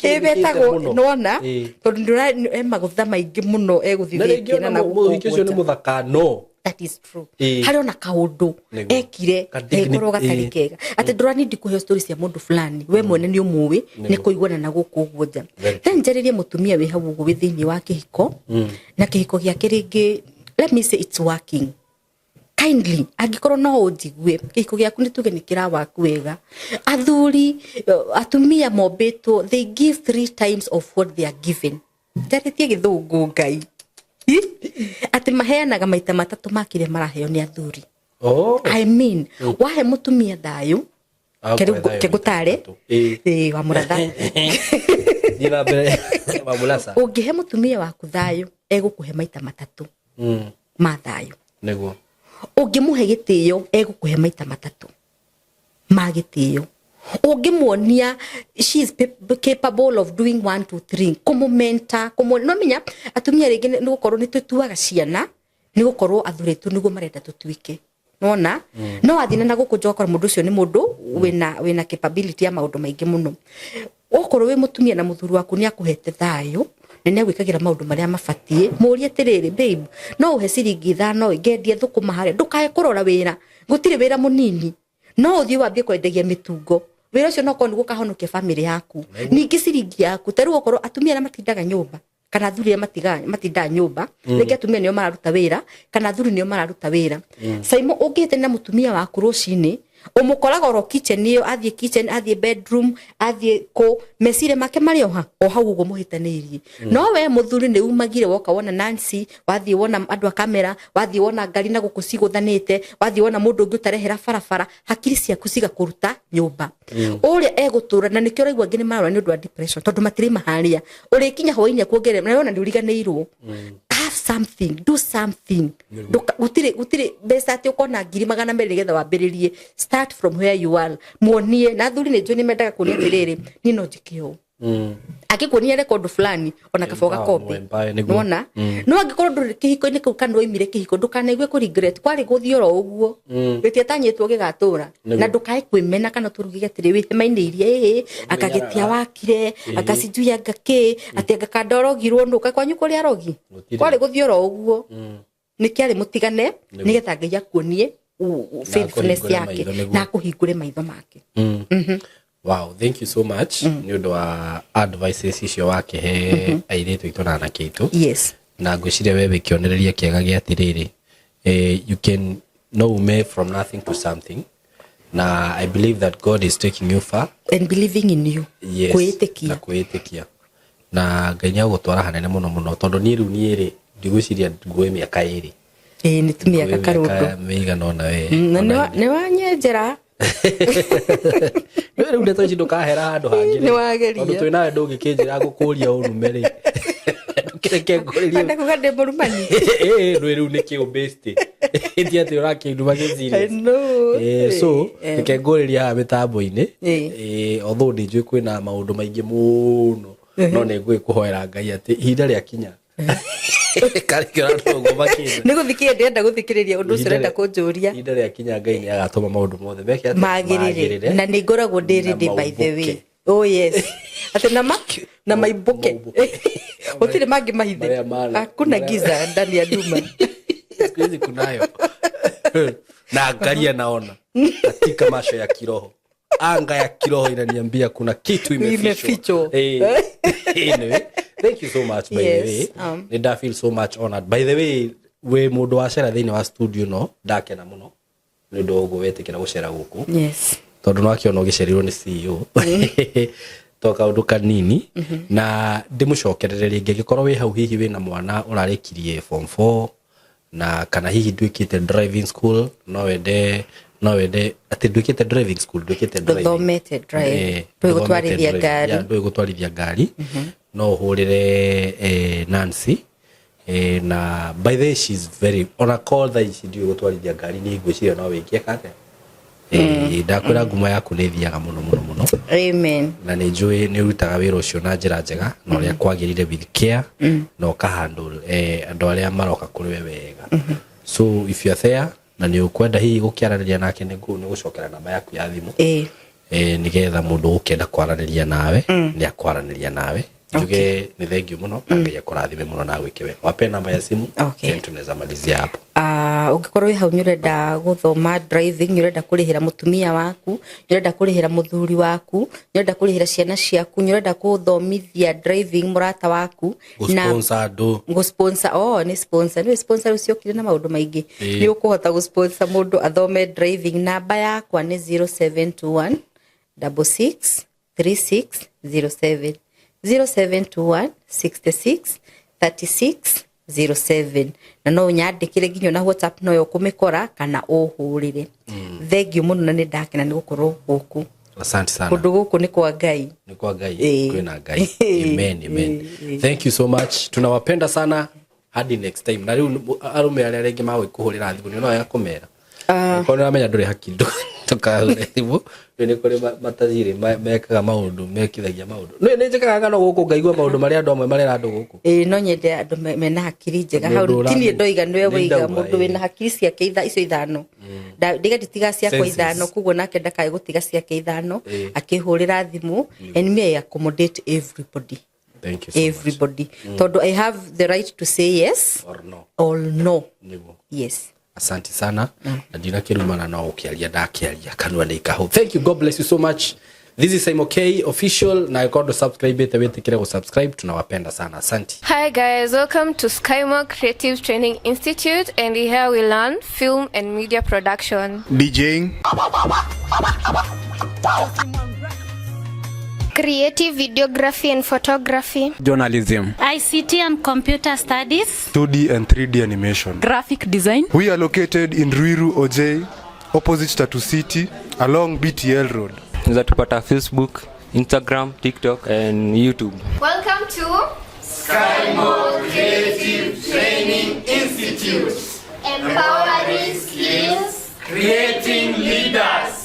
ebetagwo nona tondu ndura magutha maingi muno eguthithia na muthiki ucio ni muthaka no. That is true. Hari ona kaundu ekire ekoro gatari kega ati ndura nindi kuhe stories cia mundu fulani we mwene ni umuwi ni kuiguana na guku guoja then njaririe mutumia we hau gugu thini wa kihiko na kihiko giake ringi let me say it's working kindly angikoro no unjigue kihiko giaku ni tuge ni kirawa kwega athuri atumia mobeto they give 3 times of what they are given njaritie githungu ngai ati maheanaga maita matatu makire maraheo ni athuri I mean wahe mutumia thayu kegutare wa muratha nira mbere wa mulasa ungihe mutumia waku thayu egukuhe maita matatu ma thayu neguo ungimuhe gitio egukuhe maita matatu ma gitio ungimuonia she is capable of doing 1 2 3 kumumenta no minya atumia ringi ni gukorwo ni tutuaga ciana ni gukorwo athuretu nigo marenda tutuike nona no athina na gukunjoka mundu ucio ni mundu wina capability ya maundu maingi muno ukorwo we mutumia na muthuru waku ni akuhete thayo nene gwikagira maundu maria mafatie murie tiriri babe no uhe ciringi 5 ingendie thukuma haria ndukae kurora wira gutire wira munini no uthie wambie kwendagia mitungo wira ucio no ko niguo kahonokia family yaku ningi ciringi yaku taru ukorwo atumia na matindaga nyumba kana thuri matinda nyumba reke atumia nio mararuta wira kana thuri nio mararuta wira saimo ungite na mutumia waku rucini umukoraga ro kitchen iyo athie kitchen athie bedroom athie ko mesire make mari oha o hau ugo muhitanirie no we muthuri ni umagire woka wona Nancy wathie wona andu a kamera wathie wona ngari na gukuciguthanite wathie wona mundu ungi utarehera farafara hakiri ciaku ciga kuruta nyumba uria egutura na nikio raigwa ngine marwa ni undu wa depression tondu matiri maharia uri kinya hoinya kuongere na wona ndi uriganirwo have something do something utire besa ati ukona 200,000 getha wambiririe start from where you are muonie na thuri ni joni mendaga kunia tiriri ni no jikio akikuonia record fulani ona kafoga kobe nona no angikorwo nduri kihiko ni kukano imire kihiko ndukanaigwe ku regret kwari guthio ro uguo giti atanyetwo gigatura na ndukae kwimena kana turugige tiri wi maine iria akagitia wakire akacijuya ngake ati ngakandorogirwo nduka kwanyu kuri arogi kwari guthio ro uguo nikiari mutigane nigetha ngai akuonie faithfulness yake na kuhingure maitho make wow thank you so much ni undu wa advices icio wake he airetu itona na kitu yes na ngwiciria wewe kionereria kiega gia tiriri you can know me from nothing to something na I believe that God is taking you far and believing in you kuitikia na ngainya gutwara hanene muno tondu ni riu ni ri ndigwiciria ngwe miaka iri ni tumia kakarundu meiga nona we ne wanyenjera wewe ndio tochi ndukahera handu hangi ni wageria tondu twina ndu gikinjira gukuria urumeri kireke ngoririo kana kugande murumani riu ni kiumbesti ndia ati urakindu magizire no so kireke ngoriria mitambo-ini although ndijui kwina maundu maingi muno no ne ngwe kuhoera ngai ati ihinda ria kinya karikira ndogo makini niguthikiria ndenda guthikiriria undu urenda kunjuria ihinda ria kinya ngai ni agatuma maundu mothe meke ati magirire na ningoragwo ndiridi by the way oh yes ati na maibuke utire mangi mahithe hakuna giza ndani ya duma siku kunayo na angalia naona katika masho ya kiroho anga ya kiroho inaniambia kuna kitu imefichwa anyway thank you so much by the way and I feel so much honored by the way we mundu wa cera thini wa studio no ndakena muno ni ndogo wetekera gucera guku yes tondu no akiona ugicerirwo ni CEO toka undu kanini na ndimucokerereria ngikorwo wi hau hihi wina mwana urarikirie form 4 na kana hihi ndwikite driving school no wende ati ndwikite driving school ndwikite driving thomete drive ndwigutwarithia ngari no hurire Nancy na by the way she's very on a call that she ndio gutwarithia ngari ni ngwiciria no wikie kate ndakwira nguma yaku ni thiaga muno amen na ni njui ni urutaga wira ucio na njira njega na uria kwagirire with care no ka handle andu aria maroka kuri we wega so if you are there na ni ukwenda hihi gukiaraniria nake ni gucokera namba yaku ya thimu nigetha mundu ukenda kwaraniria nawe ni akwaraniria nawe Juge ni thank you muno ngai akurathime muno na gwike we wape namba ya simu tunaweza malizia hapo ungikorwo hau ni urenda guthoma driving ni urenda kurihira mutumia waku ni urenda kurihira muthuri waku ni urenda kurihira ciana ciaku ni urenda kuthomithia driving murata waku na sponsor ni sponsor ucio kire na maundu maingi ni ukuhota gusponsor mundu athome driving namba yakwa ni 0721 66 3607 0721 66 36 07 na no nyandikire nginyo na WhatsApp no yo kumikora kana uhurire thank you muno na ni ndakena ni gukorwo guku asante sana kundu guku ni kwa ngai kwina ngai amen thank you so much tunawapenda sana hadi next time na riu arume aria renge mawe kuhurira thimu no ya kumera kwa nini amenya nduri hakiri tukahura thimu ni kuri matazire mekaga maundu mekithagia maundu ni njikaga ngano guku ngaigua maundu maria andu amwe marera andu guku no nyende andu mena hakiri njega hau tini ndoiga niwe wiga mundu wina hakiri ciake icio ithano ndiga ditiga ciakwa ithano kuguo nake ndakae gutiga ciake ithano akihurira thimu and me accommodate everybody. Thank you so everybody tondu I have the right to say yes or no yes. Asante sana na dina kirumana na ukialia ndakialia kanwa ni kaho. Thank you, God bless you so much. This is Simon K official na you got to subscribe it wetikire ku subscribe tunawapenda sana. Asante. Hi guys, welcome to SkyMore Creative Training Institute and here we learn film and media production, DJing, creative videography and photography, Journalism. ICT and computer studies. 2D and 3D animation. Graphic design. We are located in Ruiru OJ, opposite Tatu City, along BTL Road. Unaweza tupata Facebook, Instagram, TikTok and YouTube. Welcome to SkyMore Creative Training Institute. empowering skills, Creating leaders.